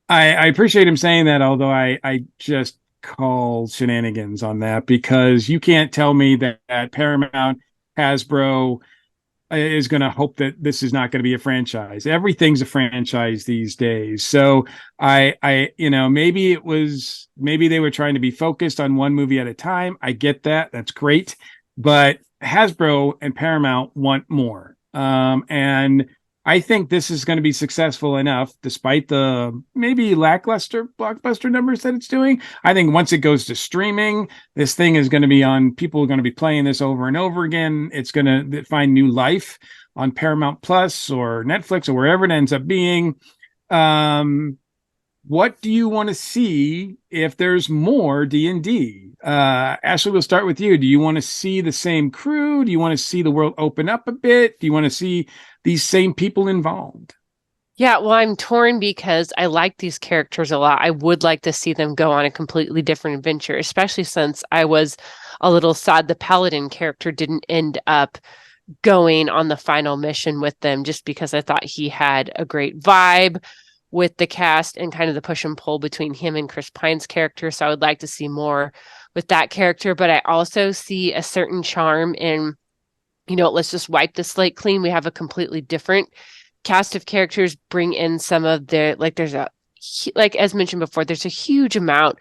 appreciate him saying that, although I just call shenanigans on that, because you can't tell me that Paramount, Hasbro is going to hope that this is not going to be a franchise. Everything's a franchise these days. So maybe they were trying to be focused on one movie at a time. I get that. That's great. But Hasbro and Paramount want more. And I think this is going to be successful enough, despite the maybe lackluster blockbuster numbers that it's doing. I think once it goes to streaming, this thing is going to be on. People are going to be playing this over and over again. It's going to find new life on Paramount Plus or Netflix or wherever it ends up being. What do you want to see if there's more D&D? Ashley, we'll start with you. Do you want to see the same crew? Do you want to see the world open up a bit? Do you want to see these same people involved? Yeah, well, I'm torn because I like these characters a lot. I would like to see them go on a completely different adventure, especially since I was a little sad the Paladin character didn't end up going on the final mission with them, just because I thought he had a great vibe. with the cast and kind of the push and pull between him and Chris Pine's character. So I would like to see more with that character. But I also see a certain charm in, let's just wipe the slate clean. We have a completely different cast of characters, bring in some of the, like as mentioned before, there's a huge amount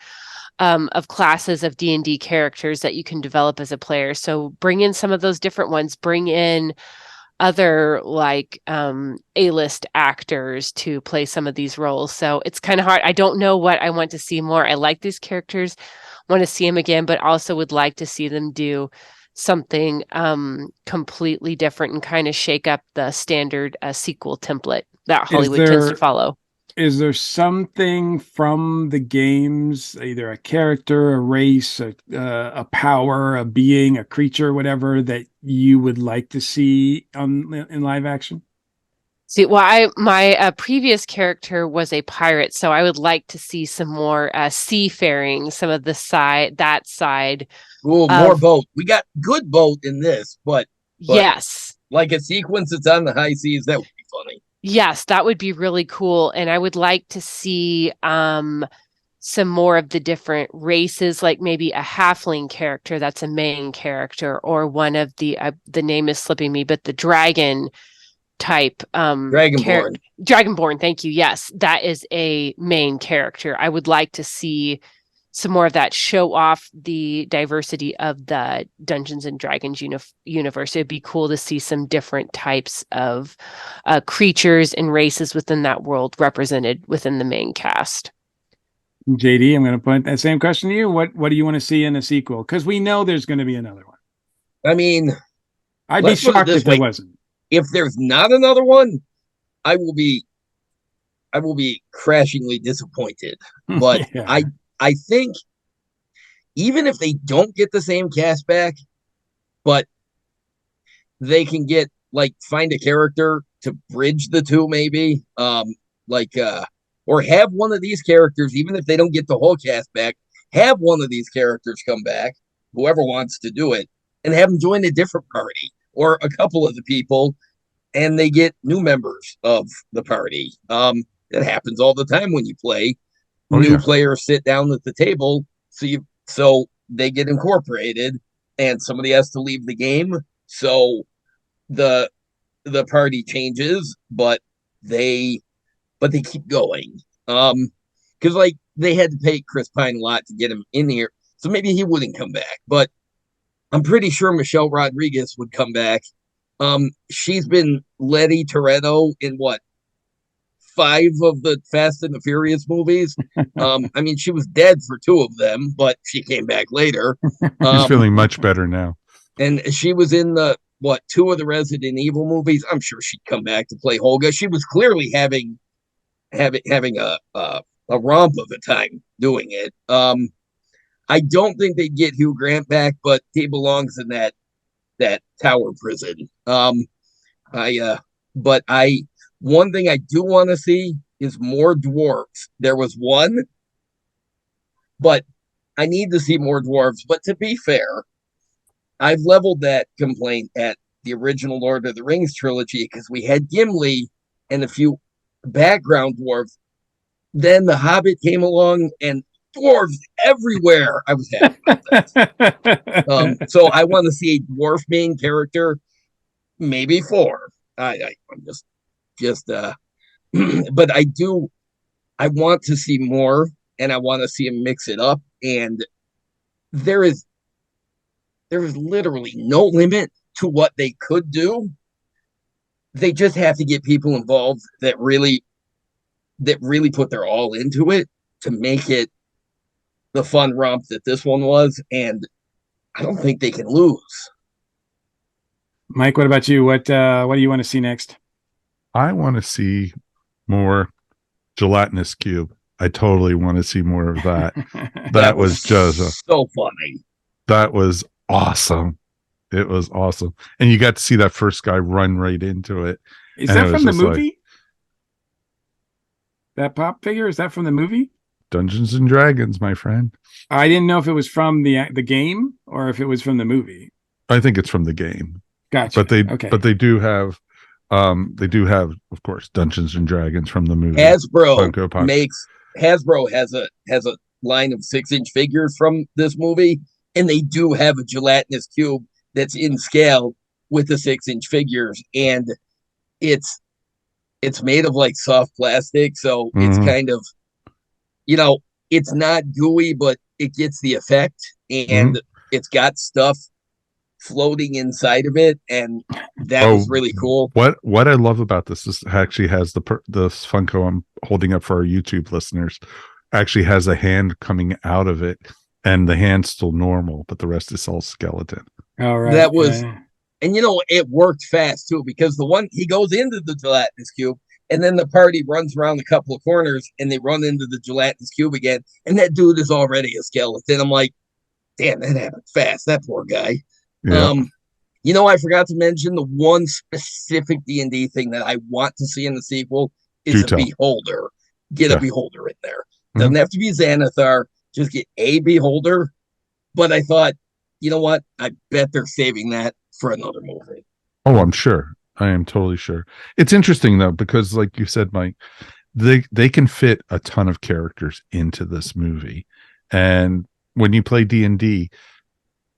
of classes of D&D characters that you can develop as a player. So bring in some of those different ones, bring in other A-list actors to play some of these roles. So it's kind of hard. I don't know what I want to see more. I like these characters, want to see them again, but also would like to see them do something completely different and kind of shake up the standard sequel template that Hollywood tends to follow. Is there something from the games, either a character, a race, a power, a being, a creature, whatever, that you would like to see in live action? See, well, my previous character was a pirate, so I would like to see some more seafaring, some of that side. Ooh, more boat. We got good boat in this, but yes, like a sequence that's on the high seas, that would be funny. Yes, that would be really cool. And I would like to see some more of the different races, like maybe a halfling character that's a main character, or one of the name is slipping me, but the dragon type Dragonborn, thank you. Yes, that is a main character. I would like to see some more of that, show off the diversity of the Dungeons and Dragons universe. It'd be cool to see some different types of creatures and races within that world represented within the main cast. JD, I'm going to put that same question to you. What do you want to see in a sequel? Because we know there's going to be another one. I mean, I'd be shocked if there wasn't. If there's not another one, I will be crashingly disappointed. But yeah. I think even if they don't get the same cast back, but they can get find a character to bridge the two, maybe, or have one of these characters, even if they don't get the whole cast back, have one of these characters come back, whoever wants to do it, and have them join a different party or a couple of the people, and they get new members of the party. That happens all the time when you play. New players sit down at the table, so they get incorporated, and somebody has to leave the game. So the party changes, but they keep going. Because they had to pay Chris Pine a lot to get him in here, so maybe he wouldn't come back. But I'm pretty sure Michelle Rodriguez would come back. She's been Letty Toretto in 5 of the Fast and the Furious movies. I mean, she was dead for 2 of them, but she came back later. She's feeling much better now. And she was in the 2 of the Resident Evil movies. I'm sure she'd come back to play Holga. She was clearly having a romp of a time doing it. I don't think they'd get Hugh Grant back, but he belongs in that tower prison. One thing I do want to see is more dwarves. There was one, but I need to see more dwarves. But to be fair, I've leveled that complaint at the original Lord of the Rings trilogy because we had Gimli and a few background dwarves. Then The Hobbit came along and dwarves everywhere. I was happy about that. So I want to see a dwarf main character, maybe 4. I'm just but I want to see more, and I want to see him mix it up, and there is literally no limit to what they could do. They just have to get people involved that really put their all into it to make it the fun romp that this one was, and I don't think they can lose. Mike, what about you? What do you want to see next? I want to see more gelatinous cube. I totally want to see more of that. That was just so funny. That was awesome. It was awesome. And you got to see that first guy run right into it. Is that from the movie? That pop figure? Is that from the movie? Dungeons and Dragons, my friend. I didn't know if it was from the game or if it was from the movie. I think it's from the game. Gotcha. But they do have They do have, of course, Dungeons and Dragons from the movie. Hasbro Funko Pop. Hasbro has a line of 6-inch figures from this movie, and they do have a gelatinous cube that's in scale with the 6-inch figures, and it's made of like soft plastic, so it's kind of, it's not gooey, but it gets the effect, and it's got stuff floating inside of it, and that was really cool. What I love about this actually has the Funko I'm holding up for our YouTube listeners actually has a hand coming out of it, and the hand's still normal, but the rest is all skeleton. All right, that was, and it worked fast too, because the one he goes into the gelatinous cube, and then the party runs around a couple of corners, and they run into the gelatinous cube again, and that dude is already a skeleton. I'm like, damn, that happened fast. That poor guy. Yeah. I forgot to mention the one specific D&D thing that I want to see in the sequel is a beholder. Get a beholder in there. Doesn't have to be Xanathar. Just get a beholder. But I thought, you know what? I bet they're saving that for another movie. Oh, I'm sure. I am totally sure. It's interesting though, because like you said, Mike, they can fit a ton of characters into this movie. And when you play D&D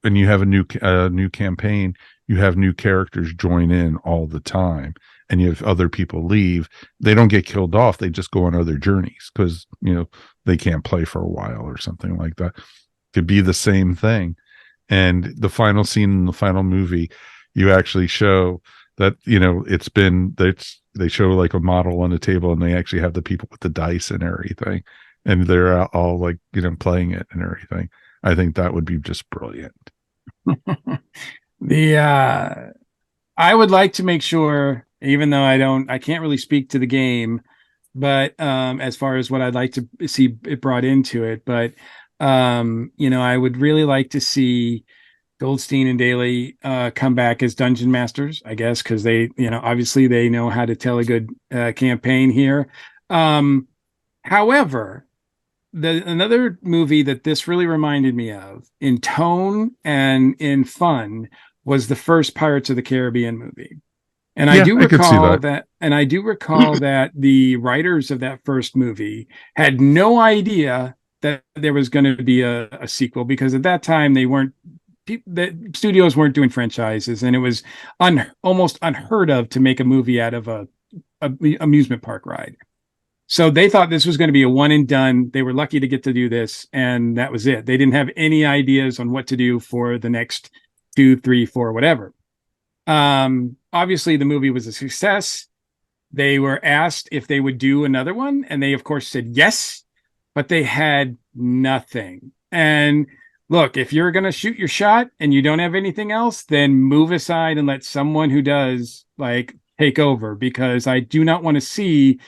and you have a new campaign, you have new characters join in all the time, and you have other people leave. They don't get killed off. They just go on other journeys because, they can't play for a while or something like that. Could be the same thing. And the final scene in the final movie, you actually show that, they show like a model on a table, and they actually have the people with the dice and everything. And they're all like, playing it and everything. I think that would be just brilliant. I would like to make sure, even though I can't really speak to the game, but as far as what I'd like to see it brought into it, but I would really like to see Goldstein and Daly come back as dungeon masters, I guess, because they, obviously they know how to tell a good campaign here. However, another movie that this really reminded me of in tone and in fun was the first Pirates of the Caribbean movie. And I do recall that the writers of that first movie had no idea that there was going to be a sequel, because at that time the studios weren't doing franchises, and it was almost unheard of to make a movie out of a amusement park ride. So they thought this was going to be a one and done. They were lucky to get to do this, and that was it. They didn't have any ideas on what to do for the next 2, 3, 4, whatever. Obviously, the movie was a success. They were asked if they would do another one, and they, of course, said yes, but they had nothing. And look, if you're going to shoot your shot and you don't have anything else, then move aside and let someone who does take over, because I do not want to see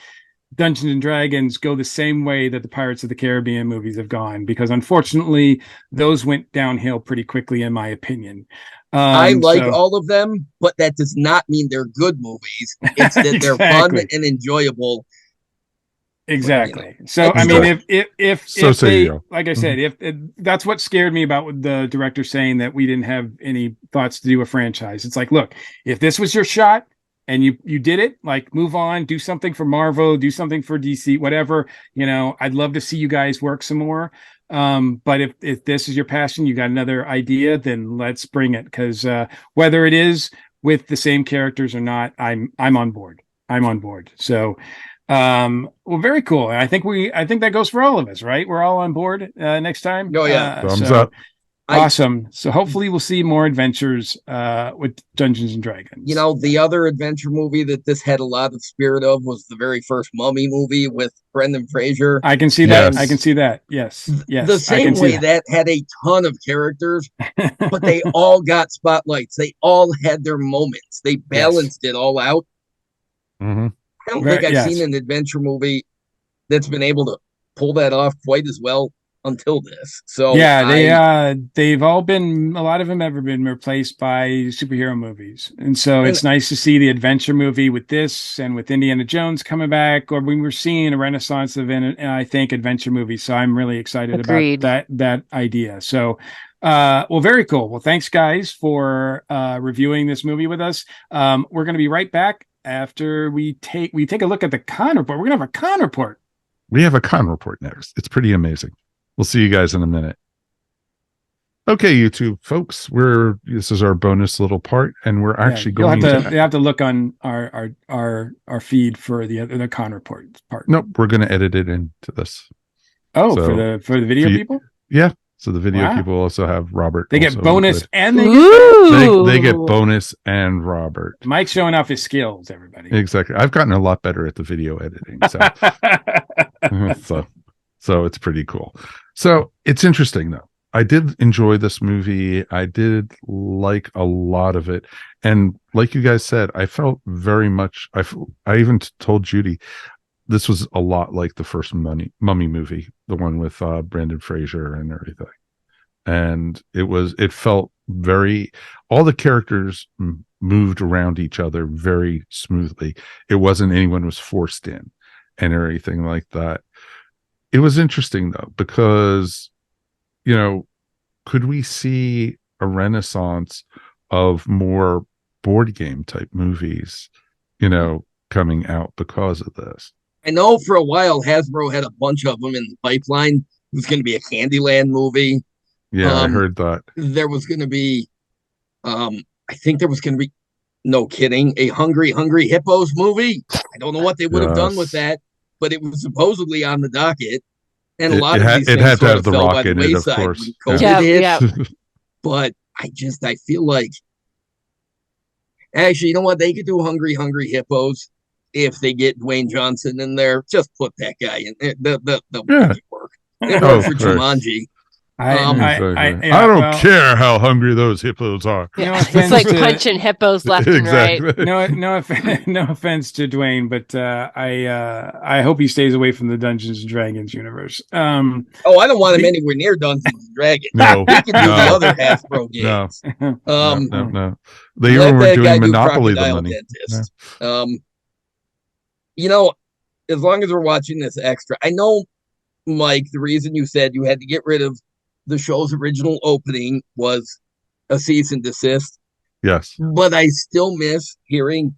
Dungeons and Dragons go the same way that the Pirates of the Caribbean movies have gone, because unfortunately those went downhill pretty quickly, in my opinion. I like all of them, but that does not mean they're good movies. It's that they're fun and enjoyable. Exactly. So I mean, if they, like I said, if that's what scared me about the director saying that we didn't have any thoughts to do a franchise. It's like, look, if this was your shot and you did it, move on, do something for Marvel, do something for DC, whatever, I'd love to see you guys work some more. But if this is your passion, you got another idea, then let's bring it. Because whether it is with the same characters or not, I'm on board. So, well, very cool. I think that goes for all of us, right? We're all on board next time. Oh yeah, thumbs up. Awesome. So hopefully we'll see more adventures with Dungeons and Dragons. The other adventure movie that this had a lot of spirit of was the very first Mummy movie with Brendan Fraser. I can see that. I can see that. Yes. The same way that had a ton of characters, but they all got spotlights. They all had their moments. They balanced it all out. Mm-hmm. I don't think I've seen an adventure movie that's been able to pull that off quite as well until this. So they've all been, a lot of them ever been replaced by superhero movies, and so it's nice to see the adventure movie with this and with Indiana Jones coming back, or we were seeing a renaissance of I think adventure movies. So I'm really excited about that idea. So well, very cool. Well, thanks guys for reviewing this movie with us. We're going to be right back after we take a look at the con report. We're gonna have a con report. We have a con report next. It's pretty amazing. We'll see you guys in a minute. Okay, YouTube folks, this is our bonus little part, and we're actually going you have to look on our feed for the con report part. Nope, we're going to edit it into this. Oh, so, for the video people? Yeah. So the video people also have Robert. They get bonus and they get bonus and Robert. Mike's showing off his skills, everybody. Exactly. I've gotten a lot better at the video editing. So it's pretty cool. So it's interesting though. I did enjoy this movie. I did like a lot of it. And like you guys said, I felt very much, I even told Judy, this was a lot like the first Mummy movie, the one with Brendan Fraser and everything. And it felt all the characters moved around each other very smoothly. It wasn't anyone was forced in and everything like that. It was interesting though, because could we see a renaissance of more board game type movies, coming out because of this? I know for a while Hasbro had a bunch of them in the pipeline. It was going to be a Candyland movie. Yeah, I heard that. There was going to be, I think there was going to be, no kidding, a Hungry Hippos movie. I don't know what they would have done with that, but it was supposedly on the docket. And a lot of these things had to have the fell Rock by the in it, of wayside course. when COVID hit. Yeah. But I feel like, actually, you know what? They could do Hungry Hippos if they get Dwayne Johnson in there. Just put that guy in. They'll make it work. It worked for Jumanji. I don't care how hungry those hippos are. Yeah, it's like punching hippos left and right. No offense to Dwayne, but I hope he stays away from the Dungeons and Dragons universe. I don't want him anywhere near Dungeons and Dragons. No, he can do the other Hasbro games. No. They were doing Monopoly the money. As long as we're watching this extra, I know, Mike, the reason you said you had to get rid of the show's original opening was a cease and desist. Yes. But I still miss hearing,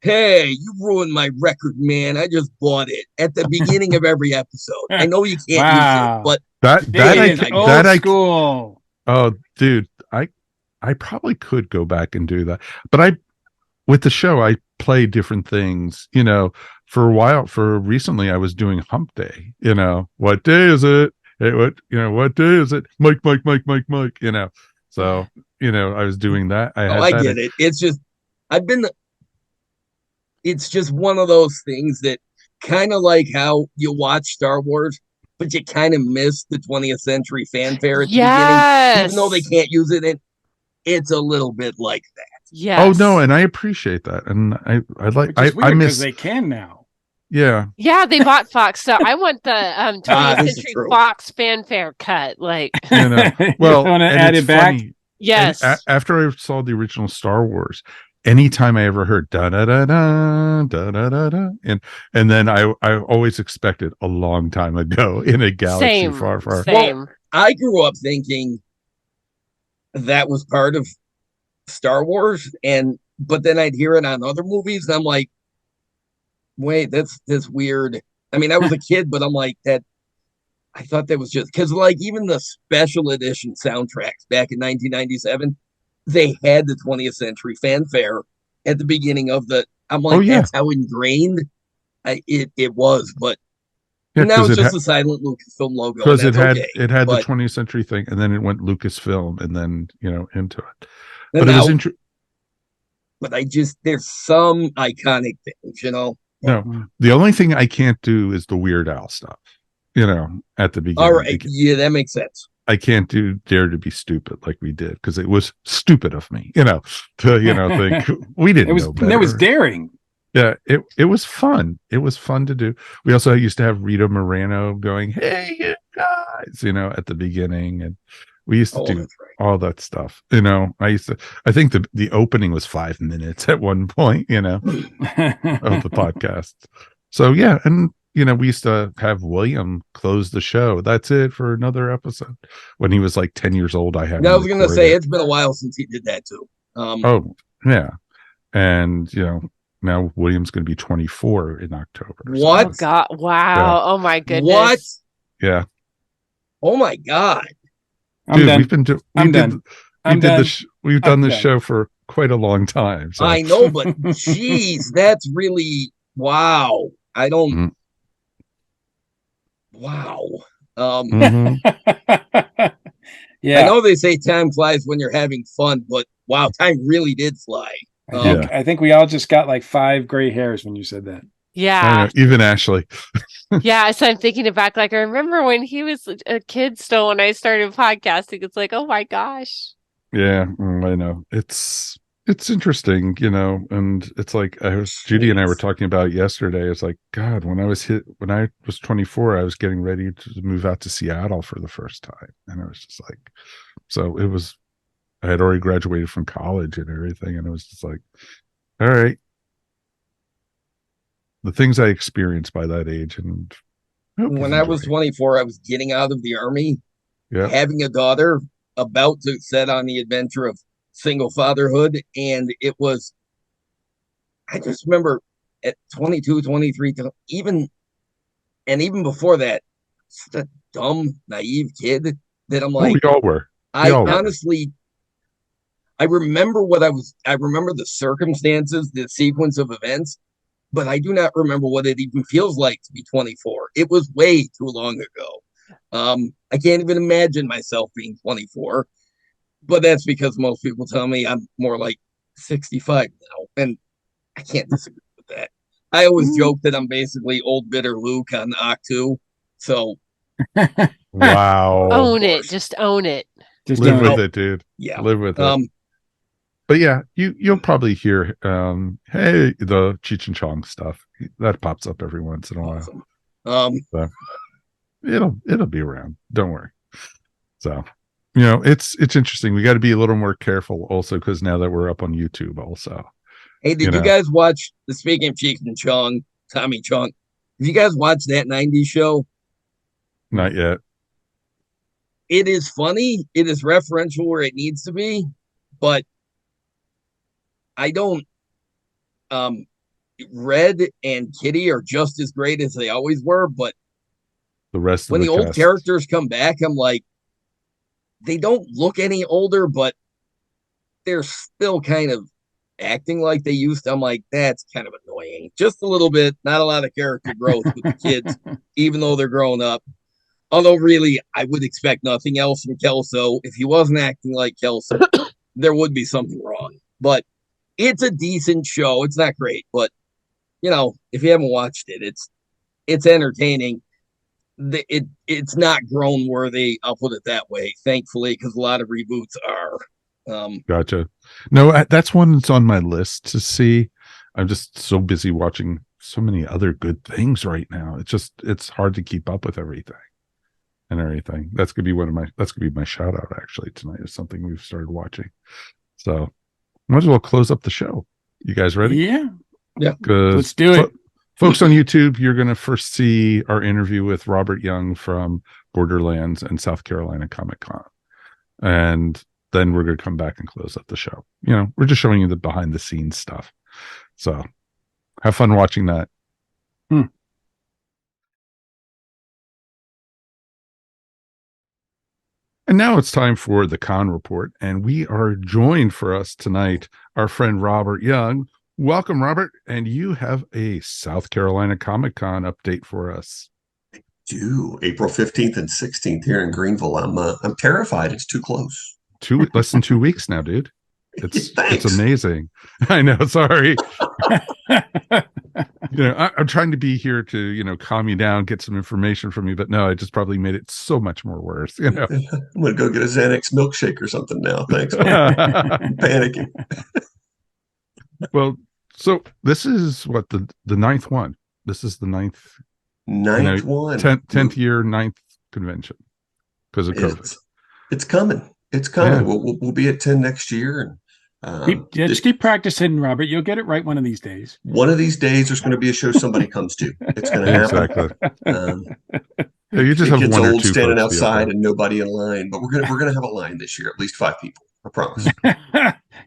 "Hey, you ruined my record, man. I just bought it," at the beginning of every episode. I know you can't use it, but that school. Oh, dude, I probably could go back and do that. But with the show, I play different things, for a while. Recently I was doing Hump Day, what day is it? Hey, what day is it? Mike, so I was doing that. I get it. It's just it's just one of those things that kind of like how you watch Star Wars, but you kind of miss the 20th century fanfare at the beginning, even though they can't use it. It's a little bit like that. Yes. Oh no, and I appreciate that, and I miss they can now. Yeah. Yeah, they bought Fox, so I want the 20th century Fox fanfare cut. Like, well, want to add it back? Funny. Yes. After I saw the original Star Wars, anytime I ever heard da da da da da da da da, and then I always expected a long time ago in a galaxy far. Well, I grew up thinking that was part of Star Wars, but then I'd hear it on other movies, and I'm like, wait, that's weird. I mean, I was a kid, but I'm like that. I thought that was just because, like, even the special edition soundtracks back in 1997, they had the 20th century fanfare at the beginning of the. I'm like, that's how ingrained it was, but now it's just a silent Lucasfilm logo because it had the 20th century thing, and then it went Lucasfilm, and then into it. But it was interesting. But there's some iconic things, No, the only thing I can't do is the Weird Al stuff, at the beginning. All right. Yeah, that makes sense. I can't do Dare to Be Stupid like we did, because it was stupid of me, to, think we didn't know better. It was daring. Yeah, it was fun. It was fun to do. We also used to have Rita Moreno going, "Hey, you guys," at the beginning, and we used to do all that stuff. I think the opening was 5 minutes at one point, of the podcast. So yeah, and we used to have William close the show. That's it for another episode. When he was like 10 years old, I was gonna say it's been a while since he did that too. Oh yeah, and now William's going to be 24 in October. What? Oh God! Wow! Yeah. Oh my goodness! What? Yeah. Oh my God. I'm done. We've been I'm done. we've done this done. show for quite a long time. So. I know, but geez, that's really wow. I don't. Mhm. Wow. Mhm. Yeah. I know they say time flies when you're having fun, but wow, time really did fly. I think we all just got like 5 gray hairs when you said that. I Yeah. know, even Ashley. Yeah. So I'm thinking back, like I remember when he was a kid still when I started podcasting. It's like, oh my gosh. Yeah, I know. It's interesting, and it's like Judy and I were talking about it yesterday. It's like, God, when I was 24, I was getting ready to move out to Seattle for the first time. And it was just like, so I had already graduated from college and everything. And it was just like, all right, the things I experienced by that age. And When I was 24, I was getting out of the Army, yeah, having a daughter, about to set on the adventure of single fatherhood. And I just remember at 22, 23, even before that, such a dumb, naive kid that I'm like, we all were. Honestly, I remember I remember the circumstances, the sequence of events, but I do not remember what it even feels like to be 24. It was way too long ago. I can't even imagine myself being 24, but that's because most people tell me I'm more like 65 now, and I can't disagree with that. I always joke that I'm basically old bitter Luke on Octu. So, Wow. Own it. Just own it. Just Live with it, dude. Yeah. Live with it. But yeah, you'll probably hear, hey, the Cheech and Chong stuff that pops up every once in a while. Awesome. So it'll be around. Don't worry. So, it's interesting. We got to be a little more careful also because now that we're up on YouTube, also. Hey, did you guys watch? Speaking of Cheech and Chong, Tommy Chong, did you guys watch that '90s show? Not yet. It is funny. It is referential where it needs to be, but I don't. Red and Kitty are just as great as they always were, but the rest when of the old characters come back, I'm like, they don't look any older, but they're still kind of acting like they used to. I'm like, that's kind of annoying. Just a little bit. Not a lot of character growth with the kids, even though they're growing up. Although, really, I would expect nothing else from Kelso. If he wasn't acting like Kelso, there would be something wrong. But it's a decent show. It's not great, but if you haven't watched it, it's entertaining. It's not grown worthy. I'll put it that way. Thankfully, because a lot of reboots are. Gotcha. No, that's one that's on my list to see. I'm just so busy watching so many other good things right now. It's hard to keep up with everything. That's gonna be my shout out actually tonight is something we've started watching. So might as well close up the show. You guys ready? Yeah. Let's do it. Folks on YouTube, you're gonna first see our interview with Robert Young from Borderlands and South Carolina Comic Con. And then we're gonna come back and close up the show. We're just showing you the behind the scenes stuff. So have fun watching that. And now it's time for the con report. And we are joined for us tonight, our friend Robert Young. Welcome, Robert. And you have a South Carolina Comic Con update for us. April 15th and 16th here in Greenville. I'm terrified. It's too close. Less than 2 weeks now, dude. It's amazing. I know. Sorry. I'm trying to be here to, calm you down, get some information from you, but no, I just probably made it so much more worse. I'm going to go get a Xanax milkshake or something now. Thanks. I'm panicking. Well, so this is what the ninth one. This is the ninth one. 10th year, ninth convention because of COVID. It's coming. It's coming. Yeah. We'll be at 10 next year. And just keep practicing, Robert. You'll get it right one of these days. One of these days, there's going to be a show somebody comes to. It's going to happen. Exactly. You just have kids one or old two standing outside and nobody in line, but we're gonna have a line this year, at least 5 people. I promise.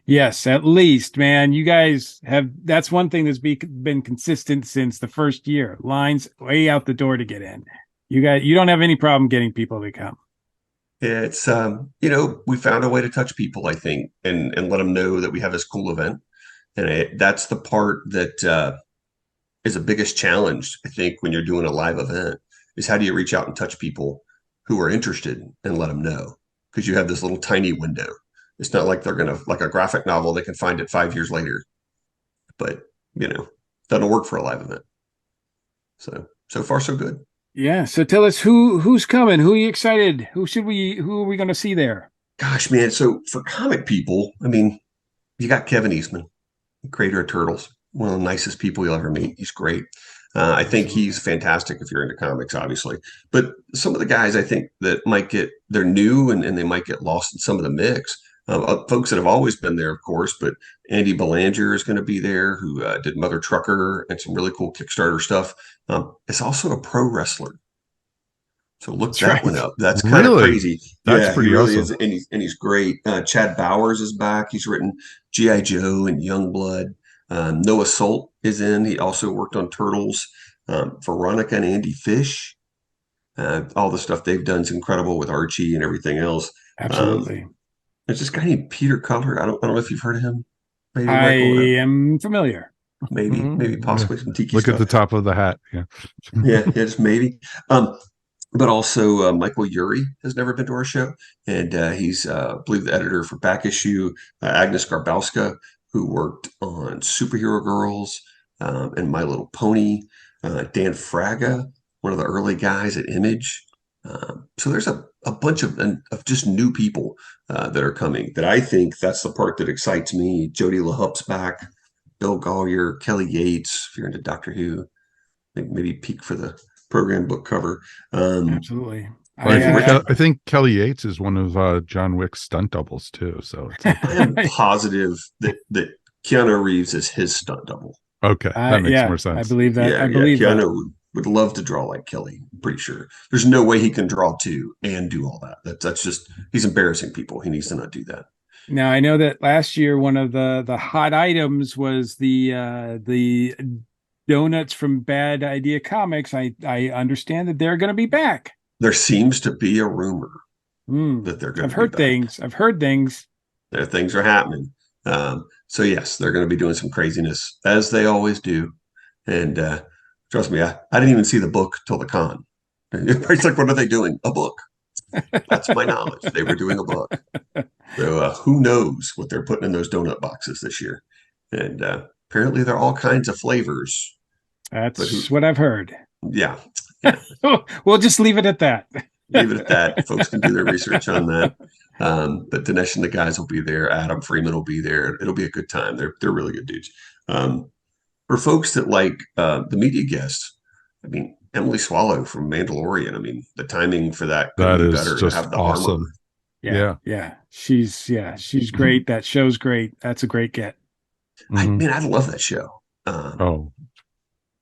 Yes, at least, man. You guys have, that's one thing that's been consistent since the first year. Lines way out the door to get in. You don't have any problem getting people to come. It's we found a way to touch people, I think, and let them know that we have this cool event. And that's the part that is the biggest challenge, I think, when you're doing a live event, is how do you reach out and touch people who are interested and let them know? Because you have this little tiny window. It's not like they're going to, like a graphic novel, they can find it 5 years later. But, doesn't work for a live event. So far, so good. Yeah. So tell us who's coming. Who are you excited? Who are we going to see there? Gosh, man. So for comic people, I mean, you got Kevin Eastman, creator of Turtles, one of the nicest people you'll ever meet. He's great. I think he's fantastic if you're into comics, obviously. But some of the guys I think that they're new and they might get lost in some of the mix. Folks that have always been there, of course, but Andy Belanger is going to be there, who did Mother Trucker and some really cool Kickstarter stuff. It's also a pro wrestler. So look that one up. That's kind of crazy. That's pretty he really awesome. is, and he's great. Chad Bowers is back. He's written G.I. Joe and Youngblood. Noah Solt is in. He also worked on Turtles. Veronica and Andy Fish. All the stuff they've done is incredible with Archie and everything else. Absolutely. There's this guy named Peter Cutler. I don't know if you've heard of him. Maybe I Michael, am familiar. Maybe possibly some tiki Look stuff. at the top of the hat. Yeah. yeah, just maybe. But also Michael Urey has never been to our show, and he's, I believe, the editor for Back Issue. Agnes Garbowska, who worked on Superhero Girls and My Little Pony. Dan Fraga, one of the early guys at Image. So there's a bunch of just new people that are coming. That I think that's the part that excites me. Jody LaHup's back, Bill Gollier, Kelly Yates. If you're into Doctor Who, maybe peek for the program book cover. Absolutely. I think Kelly Yates is one of John Wick's stunt doubles too. So it's okay. I'm positive that Keanu Reeves is his stunt double. Okay, that makes more sense. I believe that. Yeah, I believe Keanu would love to draw like Kelly. I'm pretty sure. There's no way he can draw two and do all that. That's just, he's embarrassing people. He needs to not do that. Now I know that last year one of the hot items was the donuts from Bad Idea Comics. I understand that they're going to be back. There seems to be a rumor that they're going to be back. I've heard things. Things are happening. So yes, they're going to be doing some craziness as they always do. And trust me, I didn't even see the book till the con. It's like, what are they doing? A book. That's my knowledge. They were doing a book. So who knows what they're putting in those donut boxes this year? And apparently they're all kinds of flavors. That's what I've heard. Yeah. We'll just leave it at that. Leave it at that. Folks can do their research on that. But Dinesh and the guys will be there. Adam Freeman will be there. It'll be a good time. They're really good dudes. For folks that like the media guests, I mean, Emily Swallow from Mandalorian. I mean, the timing for that could be better just to have the awesome. armor. Yeah. She's great. That show's great. That's a great get. I love that show.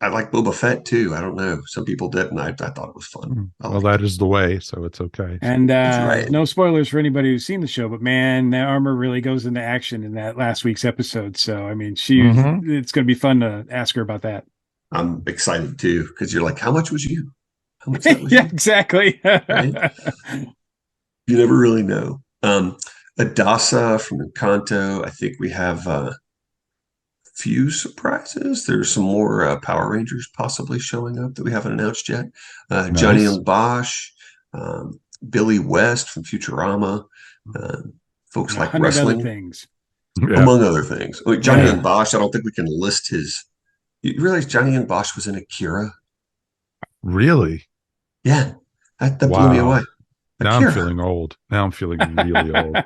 I like Boba Fett too. I don't know. Some people didn't. I thought it was fun. That is the way, so it's okay. And no spoilers for anybody who's seen the show, but man, that armor really goes into action in that last week's episode. So I mean, it's going to be fun to ask her about that. I'm excited too, because you're like, how much was you? How much that was yeah, you? Exactly. Right? You never really know. Adasa from Encanto. I think we have few surprises. There's some more Power Rangers possibly showing up that we haven't announced yet. Nice. Johnny Young Bosch, Billy West from Futurama, folks like wrestling, other things. Among other things. Johnny Young Bosch, I don't think we can list his. You realize Johnny Young Bosch was in Akira? Really? Yeah, that blew me away. Now I'm feeling old. Now I'm feeling really old.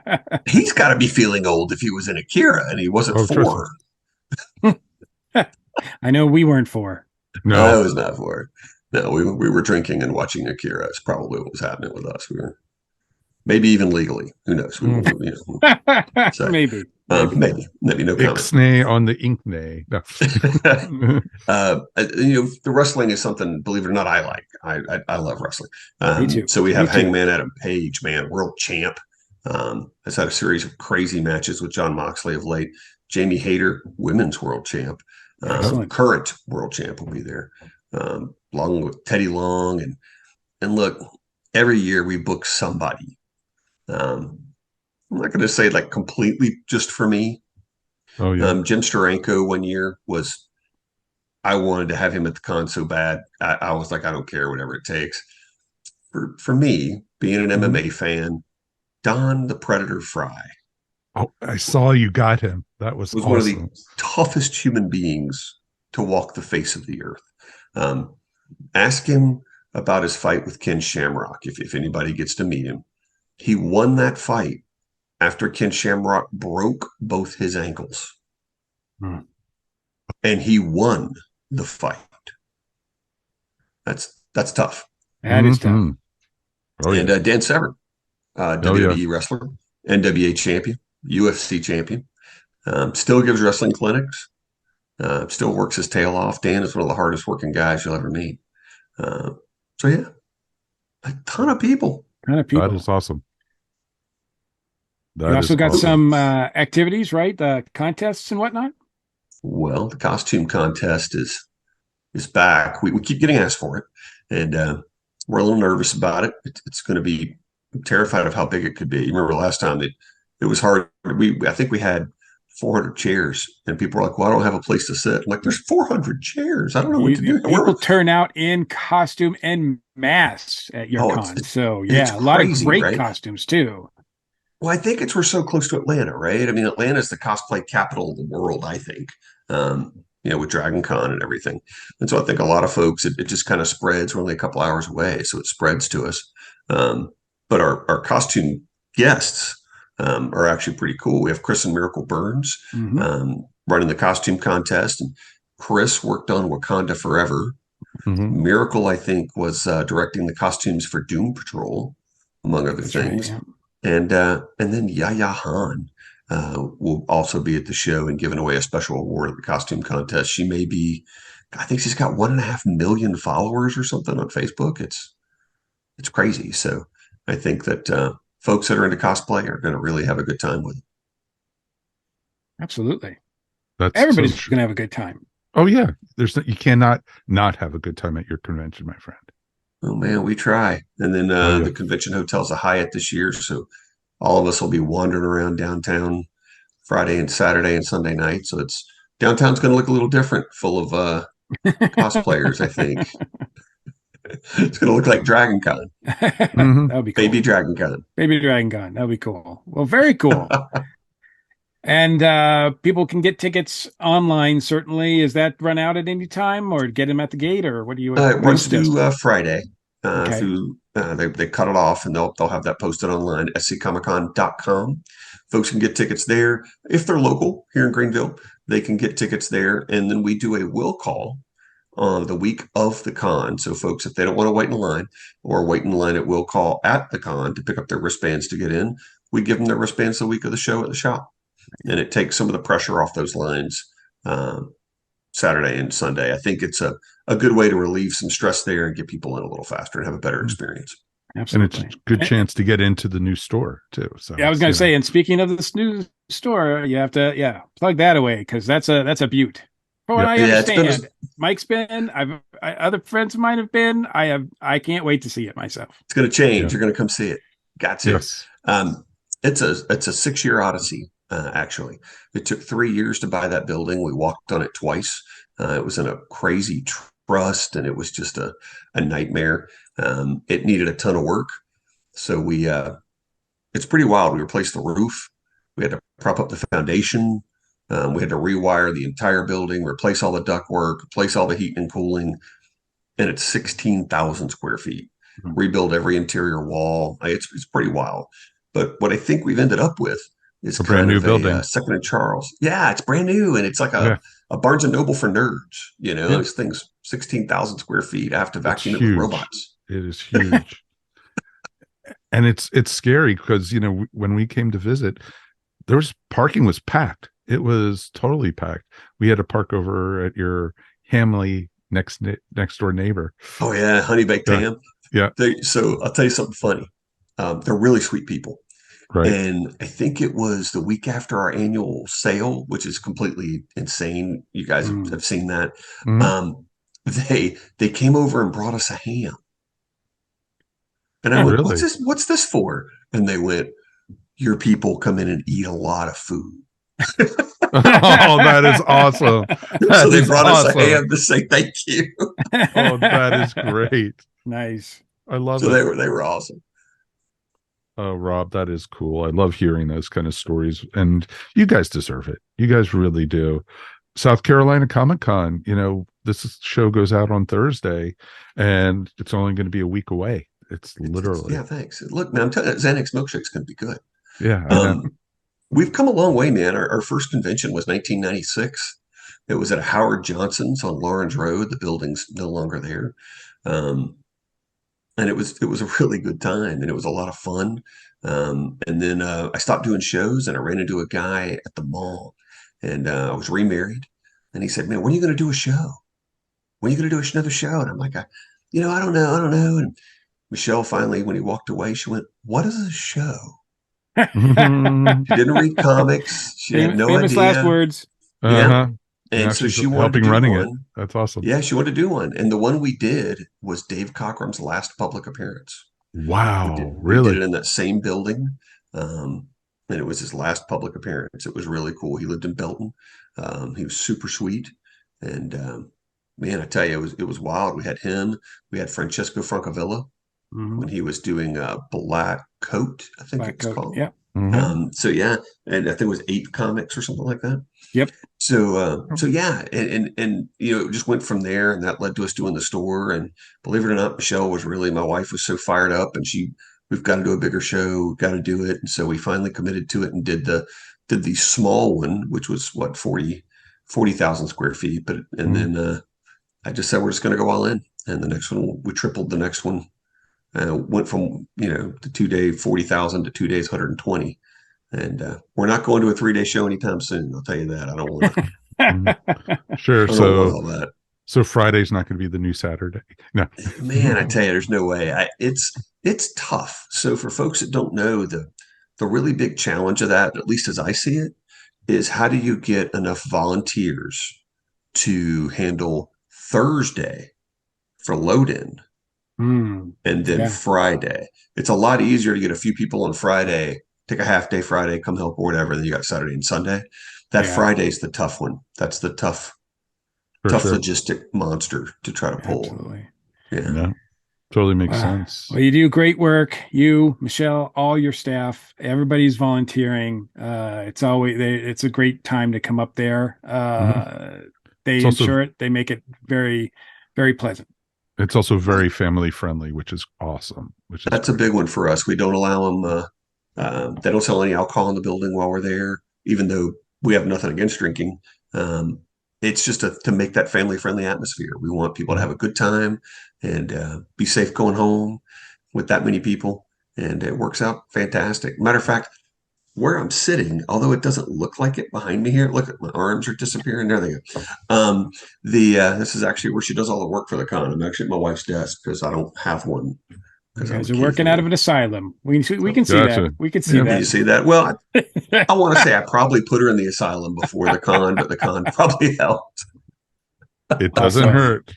He's got to be feeling old if he was in Akira and he wasn't 4. I know we weren't 4. No, I was not 4. No, we were drinking and watching Akira. It's probably what was happening with us. We were maybe even legally. Who knows? So, maybe. Maybe no comment. Ixnay on the inknay. No. The wrestling is something, believe it or not, I like. I love wrestling. Me too. So we have Hangman Adam Page, world champ. Has had a series of crazy matches with John Moxley of late. Jamie Hayter, women's world champ, Excellent. current world champ, will be there, along with Teddy Long. And look, every year we book somebody. I'm not going to say like completely just for me. Oh yeah. Jim Steranko one year was, I wanted to have him at the con so bad. I was like, I don't care, whatever it takes. For me, being an MMA fan, Don the Predator Fry Oh, I saw you got him. That was was one of the awesome. toughest human beings to walk the face of the earth. Um, Ask him about his fight with Ken Shamrock if anybody gets to meet him. He won that fight after Ken Shamrock broke both his ankles. Hmm. And he won the fight. That's tough. That is tough. Mhm. Oh And yeah. Dan Severn, WWE wrestler, NWA champion, UFC champion, still gives wrestling clinics, still works his tail off. Dan is one of the hardest working guys you'll ever meet. So yeah, a ton of people. Kind of people. That is awesome. You That also is got awesome. some activities, right? Contests and whatnot. Well, the costume contest is back. We keep getting asked for it, and we're a little nervous about it. It's going to be, I'm terrified of how big it could be. You remember last time it was hard. I think we had 400 chairs, and people were like, "Well, I don't have a place to sit." I'm like, "There's 400 chairs. I don't know what to do." People turn out in costume and masks at your con. So yeah, a lot of great right? costumes too. Well, I think we're so close to Atlanta, right? I mean, Atlanta is the cosplay capital of the world, I think, with Dragon Con and everything. And so I think a lot of folks, it just kind of spreads. We're only a couple hours away, so it spreads to us. But our costume guests are actually pretty cool. We have Chris and Miracle Burns running the costume contest. And Chris worked on Wakanda Forever. Mhm. Miracle, I think, was directing the costumes for Doom Patrol, among other things. Right, yeah. And then Yaya Han will also be at the show and giving away a special award at the costume contest. She may be, I think she's got 1.5 million followers or something on Facebook. It's crazy. So I think that folks that are into cosplay are going to really have a good time with it. Absolutely. That's Everybody's so going to have a good time. Oh yeah. You cannot not have a good time at your convention, my friend. Oh man, we try. And then Oh, yeah. the convention hotel's a Hyatt this year, so all of us will be wandering around downtown Friday and Saturday and Sunday night. So downtown's going to look a little different, full of cosplayers. I think it's going to look like Dragon Con, Mhm. That would be cool. baby Dragon Con. Baby Dragon Con. That would be cool. Well, very cool. And people can get tickets online, certainly. Is that run out at any time or get them at the gate or what do you It runs through Friday. Okay. They cut it off and they'll have that posted online, sccomiccon.com. Folks can get tickets there. If they're local here in Greenville, they can get tickets there. And then we do a will call on the week of the con. So folks, if they don't want to wait in line or wait in line at will call at the con to pick up their wristbands to get in, we give them their wristbands the week of the show at the shop. And it takes some of the pressure off those lines Saturday and Sunday. I think it's a good way to relieve some stress there and get people in a little faster and have a better experience. Absolutely. And it's a good chance to get into the new store too. So yeah, I was going to say, and speaking of this new store, you have to, plug that away because that's a beaut. From what I understand, Mike's been. Other friends of mine have been. I can't wait to see it myself. It's going to change. Yeah. You're going to come see it. Got to. Yes. It's a 6-year odyssey. Actually, it took 3 years to buy that building. We walked on it twice. It was in a crazy trust, and it was just a nightmare. It needed a ton of work, so it's pretty wild. We replaced the roof. We had to prop up the foundation. We had to rewire the entire building, replace all the ductwork, replace all the heat and cooling, and it's 16,000 square feet. Rebuild every interior wall. It's pretty wild. But what I think we've ended up with is a brand new building. Second and Charles. Yeah, it's brand new, and it's like a Barnes and Noble for nerds. This thing's 16,000 square feet. I have to vacuum it with robots. It is huge. And it's scary because when we came to visit, parking was packed. It was totally packed. We had to park over at your Hamley next door neighbor. Oh yeah, honey baked ham. Yeah. So I'll tell you something funny. They're really sweet people. Right. And I think it was the week after our annual sale, which is completely insane. You guys have seen that. Mhm. They came over and brought us a ham. And I Oh, went, really? What's this for? And they went, your people come in and eat a lot of food. Oh, that is awesome. So That they is brought us a awesome. ham to say thank you. Oh, that is great. Nice. I love So it. they were awesome. Oh, Rob, that is cool. I love hearing those kind of stories, and you guys deserve it. You guys really do. South Carolina Comic Con, show goes out on Thursday, and it's only going to be a week away. It's literally, Yeah, thanks. Look, man, I'm telling you, Xanax Milkshake's going to be good. yeah, I know. We've come a long way, man. Our first convention was 1996. It was at Howard Johnson's on Lawrence Road. The building's no longer there. And it was a really good time, and it was a lot of fun. And then I stopped doing shows, and I ran into a guy at the mall, and I was remarried, and he said, "Man, when are you going to do a show? When are you going to do another show?" And I'm like, I don't know. And Michelle finally, when he walked away, she went, "What is a show?" She didn't read comics. She had no Famous last idea. words. Yeah. Uh-huh. And Now so she's she wanted to helping do running one. it. That's awesome. Yeah, she wanted to do one. And the one we did was Dave Cockrum's last public appearance. Wow, We did really? it in that same building. And it was his last public appearance. It was really cool. He lived in Belton. He was super sweet. And man, I tell you, it was wild. We had him. We had Francesco Francavilla when he was doing Black Coat, I think Black it was coat. called. Yep. So yeah, and I think it was 8 comics or something like that. Yep. So yeah, and it just went from there, and that led to us doing the store. And believe it or not, Michelle was really, my wife was so fired up, and we've got to do a bigger show, we've got to do it. And so we finally committed to it and did the small one, which was what 40,000 square feet. And then I just said we're just going to go all in, and the next one we tripled the next one. Went from the 2-day 40,000 to 2 days 120, and we're not going to a 3-day show anytime soon. I'll tell you that. I don't want Sure. I don't want all that. So Friday's not going to be the new Saturday. No, Man, I tell you, there's no way. It's tough. So for folks that don't know, the really big challenge of that, at least as I see it, is how do you get enough volunteers to handle Thursday for load in? And then Friday. It's a lot easier to get a few people on Friday, take a half day Friday, come help or whatever. Then you got Saturday and Sunday. That Friday's the tough one. That's the tough logistic monster to try to pull. Absolutely. Yeah. Totally makes sense. Well, you do great work. You, Michelle, all your staff, everybody's volunteering. It's a great time to come up there. They ensure it. They make it very, very pleasant. It's also very family friendly, which is awesome. That's great. A big one for us. We don't allow them. They don't sell any alcohol in the building while we're there, even though we have nothing against drinking. It's just to make that family friendly atmosphere. We want people to have a good time and be safe going home with that many people. And it works out fantastic. Matter of fact, where I'm sitting, although it doesn't look like it behind me here, look at my arms are disappearing. There they go. This is actually where she does all the work for the con. I'm actually at my wife's desk because I don't have one. You guys are working out of an asylum. We can see that. We can see that. Can you see that? Well, I want to say I probably put her in the asylum before the con, but the con probably helped. It doesn't hurt.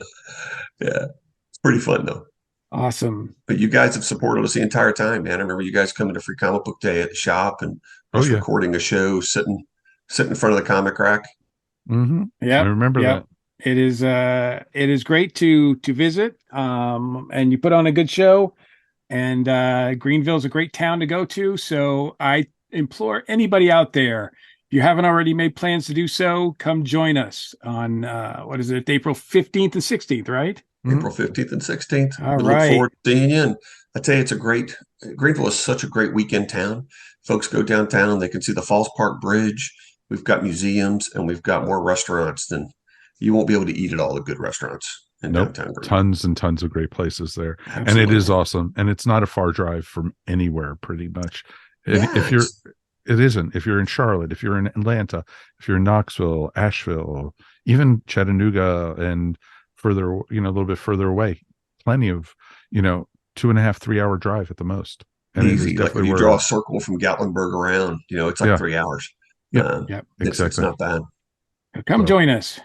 Yeah, it's pretty fun though. Awesome. But you guys have supported us the entire time, man. I remember you guys coming to Free Comic Book Day at the shop and us recording a show, sitting in front of the comic rack. Yeah, I remember that. It is great to visit. And you put on a good show. And Greenville's a great town to go to. So I implore anybody out there, if you haven't already made plans to do so, come join us on April 15th and 16th, right? April 15th and 16th. All we right. Look forward to seeing you. And I tell you, Greenville is such a great weekend town. Folks go downtown, they can see the Falls Park Bridge. We've got museums and we've got more restaurants than you won't be able to eat at all the good restaurants in downtown Greenville. Tons and tons of great places there. Absolutely. And it is awesome. And it's not a far drive from anywhere pretty much. It isn't. If you're in Charlotte, if you're in Atlanta, if you're in Knoxville, Asheville, even Chattanooga and further, a little bit further away, plenty of, 2.5, 3 hour drive at the most. And it is Easy. Like if definitely you draw a where, circle from Gatlinburg around, it's like yeah, 3 hours. yep, Yep. It's exactly. not bad. Come So join us.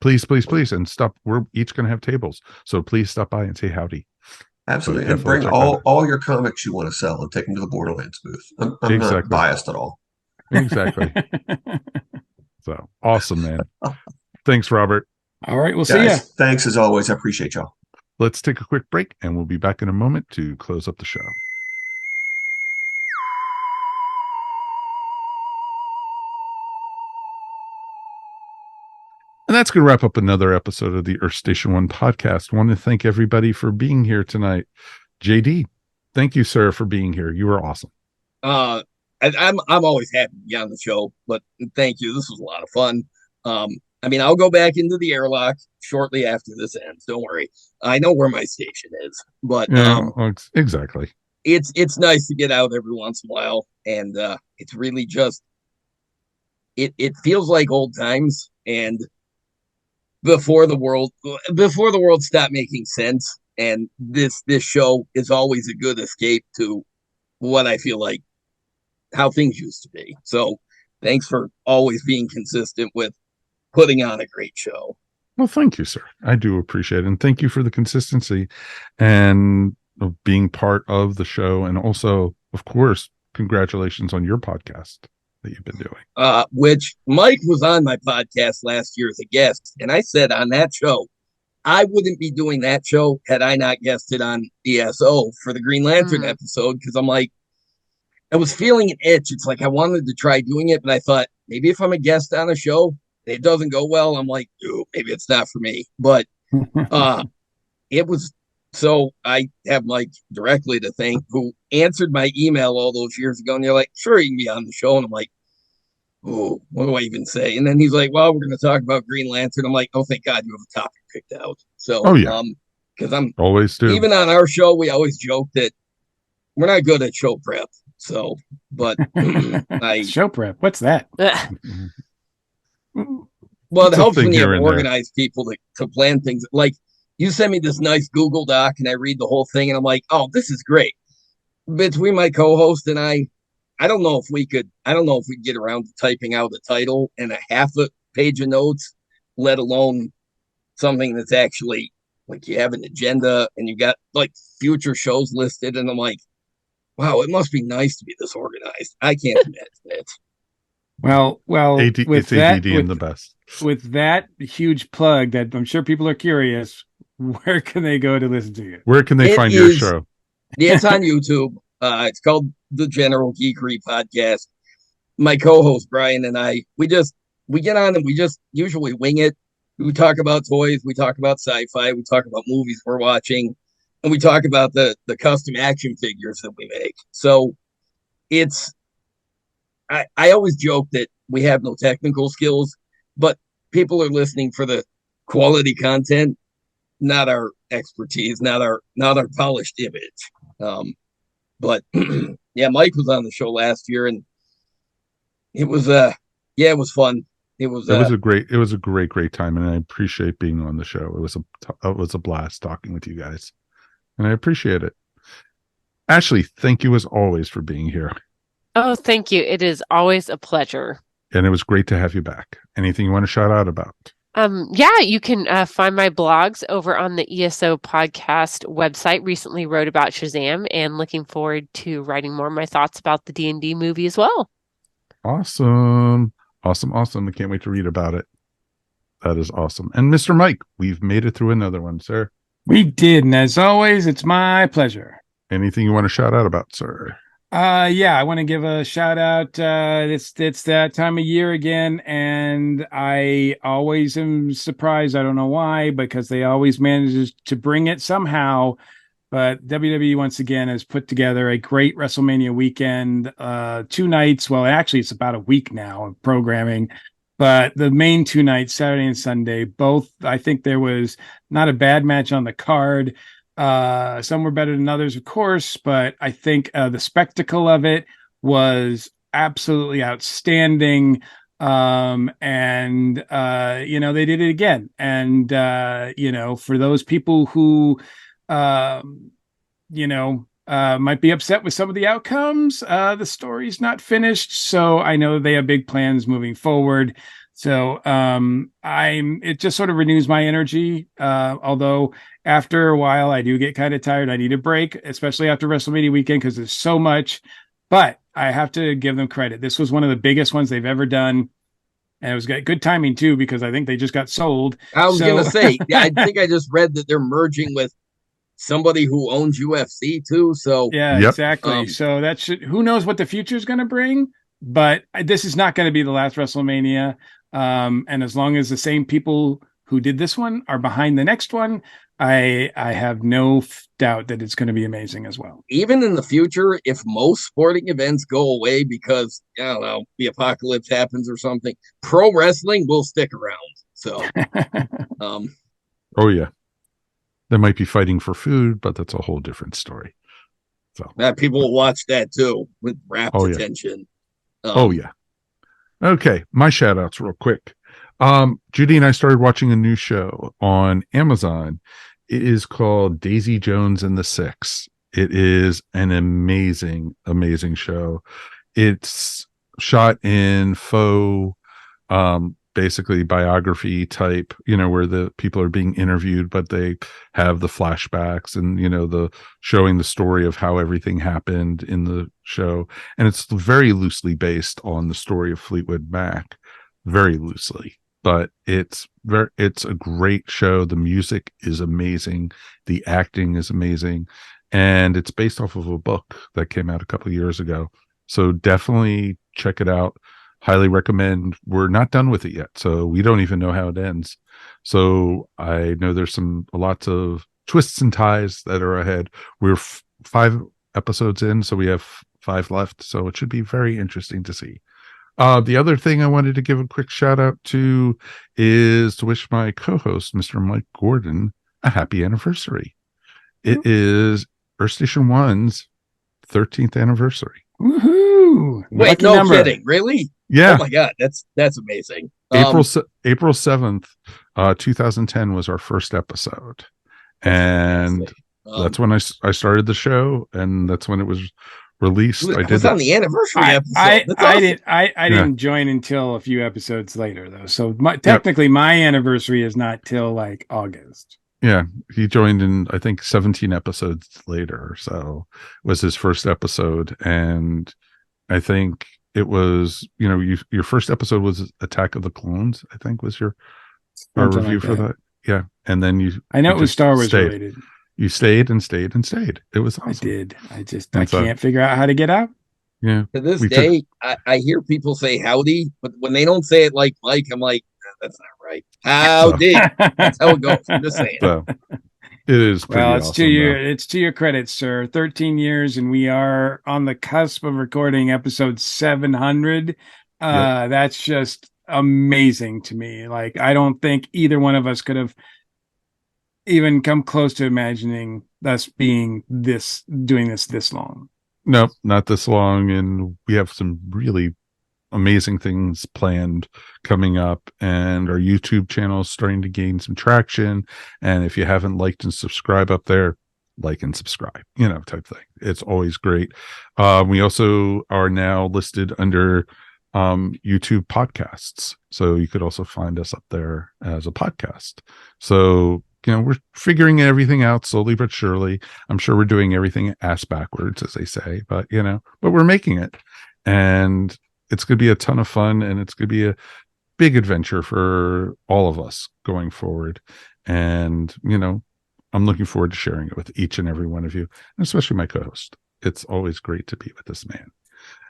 please, please, please, and stop. We're each going to have tables, so please stop by and say howdy. So Absolutely. And definitely bring check that out. all your comics you want to sell and take them to the Borderlands booth. I'm not Exactly, biased at all. exactly. So awesome, man. Thanks, Robert. All right, we'll see ya. Guys, thanks as always. I appreciate y'all. Let's take a quick break, and we'll be back in a moment to close up the show. And that's going to wrap up another episode of the Earth Station One podcast. I want to thank everybody for being here tonight. JD, thank you, sir, for being here. You were awesome. I'm always happy to be on the show, but thank you. This was a lot of fun. I mean, I'll go back into the airlock shortly after this ends. Don't worry. I know where my station is, but exactly. It's nice to get out every once in a while, and it's really just it feels like old times and before the world stopped making sense. And this show is always a good escape to what I feel like how things used to be. So thanks for always being consistent with putting on a great show. Well, thank you, sir. I do appreciate it. And thank you for the consistency and of being part of the show. And also, of course, congratulations on your podcast that you've been doing. Which Mike was on my podcast last year as a guest. And I said on that show, I wouldn't be doing that show had I not guested on ESO for the Green Lantern episode. Cause I'm like, I was feeling an itch. It's like I wanted to try doing it, but I thought maybe if I'm a guest on a show, it doesn't go well. I'm like, ooh, maybe it's not for me. But it was. So I have Mike directly to thank, who answered my email all those years ago. And you're like, sure, you can be on the show. And I'm like, oh, what do I even say? And then he's like, well, we're going to talk about Green Lantern. I'm like, oh, thank God you have a topic picked out. So, because I'm always do. Even on our show, we always joke that we're not good at show prep. So, but show prep. What's that? Well, it helps when you have organized people to plan things. Like you send me this nice Google Doc and I read the whole thing and I'm like, oh, this is great. Between my co-host and I don't know if we could get around to typing out a title and a half a page of notes, let alone something that's actually like you have an agenda and you got like future shows listed. And I'm like, wow, it must be nice to be this organized. I can't imagine it. Well, it's ADD and the best. With that huge plug that I'm sure people are curious, where can they go to listen to you? Where can they find your show? Yeah, it's on YouTube. It's called the General Geekery Podcast. My co-host Brian and I, we get on and we just usually wing it. We talk about toys, we talk about sci-fi, we talk about movies we're watching, and we talk about the custom action figures that we make. So it's I always joke that we have no technical skills, but people are listening for the quality content, not our expertise, not our polished image. But yeah, Mike was on the show last year, and it was it was fun. It was a great time, and I appreciate being on the show. It was a blast talking with you guys, and I appreciate it. Ashley, thank you as always for being here. Oh, thank you. It is always a pleasure. And it was great to have you back. Anything you want to shout out about? Yeah, you can find my blogs over on the ESO podcast website. Recently wrote about Shazam and looking forward to writing more of my thoughts about the D&D movie as well. Awesome. I can't wait to read about it. That is awesome. And Mr. Mike, we've made it through another one, sir. We did. And as always, it's my pleasure. Anything you want to shout out about, sir? Yeah, I want to give a shout out. It's that time of year again, and I always am surprised. I don't know why, because they always manage to bring it somehow. But WWE once again has put together a great WrestleMania weekend, 2 nights. Well, actually, it's about a week now of programming. But the main 2 nights, Saturday and Sunday, both, I think there was not a bad match on the card. Some were better than others, of course, but I think the spectacle of it was absolutely outstanding. And they did it again. And for those people who might be upset with some of the outcomes. The story's not finished, so I know they have big plans moving forward. So it just sort of renews my energy. Although after a while I do get kind of tired. I need a break, especially after WrestleMania weekend, because there's so much. But I have to give them credit. This was one of the biggest ones they've ever done. And it was good timing too, because I think they just got sold. I was gonna say, yeah, I think I just read that they're merging with somebody who owns UFC too. So yeah, Yep. exactly. So that who knows what the future is going to bring, but this is not going to be the last WrestleMania. And as long as the same people who did this one are behind the next one, I have no doubt that it's going to be amazing as well. even in the future, if most sporting events go away because, I don't know, the apocalypse happens or something, pro wrestling will stick around. So, Oh yeah. They might be fighting for food, but that's a whole different story. So people will watch that too with rapt Oh, yeah. attention. oh yeah. Okay, my shout outs real quick. Judy and I started watching a new show on Amazon. It is called Daisy Jones and the Six. It is an amazing, amazing show. It's shot in faux, basically biography type, where the people are being interviewed, but they have the flashbacks and, the showing the story of how everything happened in the show. And it's very loosely based on the story of Fleetwood Mac, very loosely, but it's a great show. The music is amazing. The acting is amazing. And it's based off of a book that came out a couple of years ago. So definitely check it out. Highly recommend. We're not done with it yet, so we don't even know how it ends. So I know there's lots of twists and ties that are ahead. We're 5 episodes in, so we have 5 left. So it should be very interesting to see. The other thing I wanted to give a quick shout out to is to wish my co-host, Mr. Mike Gordon, a happy anniversary. It is Earth Station 1's 13th anniversary. Woohoo! Wait, Lucky no number. kidding. Really? Yeah. Oh my God. That's amazing. April 7th, 2010 was our first episode. And that's when I started the show, and that's when it was released. I did on the anniversary episode. I didn't join until a few episodes later, though. So technically, my anniversary is not till like August. Yeah, he joined in, I think, 17 episodes later. So it was his first episode. And I think it was, your first episode was Attack of the Clones, I think was your review for that. Yeah. And then I know it was Star Wars related. You stayed and stayed and stayed. It was awesome. I did. I can't figure out how to get out. Yeah. To this day, I hear people say howdy, but when they don't say it like Mike, I'm like, that's not right. Howdy. That's how it goes. I'm just saying. So, it is pretty well, it's awesome, it's to your credit, sir. 13 years, and we are on the cusp of recording episode 700. That's just amazing to me. Like, I don't think either one of us could have even come close to imagining us doing this this long. No, not this long. And we have some really amazing things planned coming up, and our YouTube channel is starting to gain some traction. And if you haven't liked and subscribe up there, like and subscribe, type thing. It's always great. We also are now listed under YouTube podcasts, so you could also find us up there as a podcast. So we're figuring everything out slowly but surely. I'm sure we're doing everything ass backwards, as they say, but but we're making it, and it's going to be a ton of fun, and it's going to be a big adventure for all of us going forward. And, I'm looking forward to sharing it with each and every one of you, and especially my co-host. It's always great to be with this man.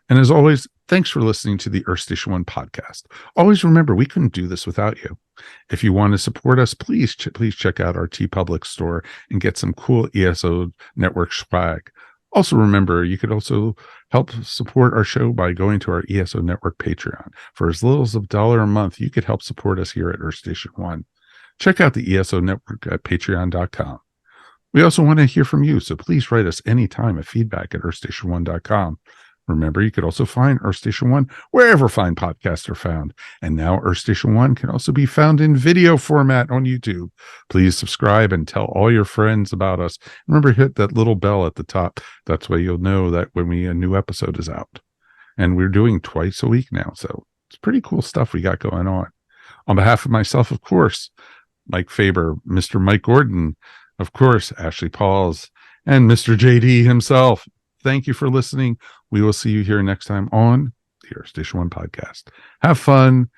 And as always, thanks for listening to the Earth Station 1 podcast. Always remember, we couldn't do this without you. If you want to support us, please check out our Tee-Public store and get some cool ESO Network swag. Also remember, you could also help support our show by going to our ESO Network Patreon. For as little as $1 a month, you could help support us here at Earth Station 1. Check out the ESO Network at patreon.com. We also want to hear from you, so please write us anytime at feedback@earthstation1.com. Remember, you could also find Earth Station One wherever fine podcasts are found. And now Earth Station One can also be found in video format on YouTube. Please subscribe and tell all your friends about us. Remember, hit that little bell at the top. That's why you'll know that when a new episode is out. And we're doing twice a week now, so it's pretty cool stuff we got going on. On behalf of myself, of course, Mike Faber, Mr. Mike Gordon, of course, Ashley Pauls, and Mr. JD himself. Thank you for listening. We will see you here next time on the Earth Station One podcast. Have fun.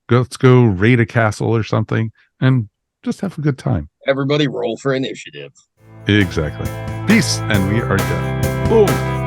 Let's go raid a castle or something and just have a good time. Everybody roll for initiative. Exactly. Peace, and we are done. Boom.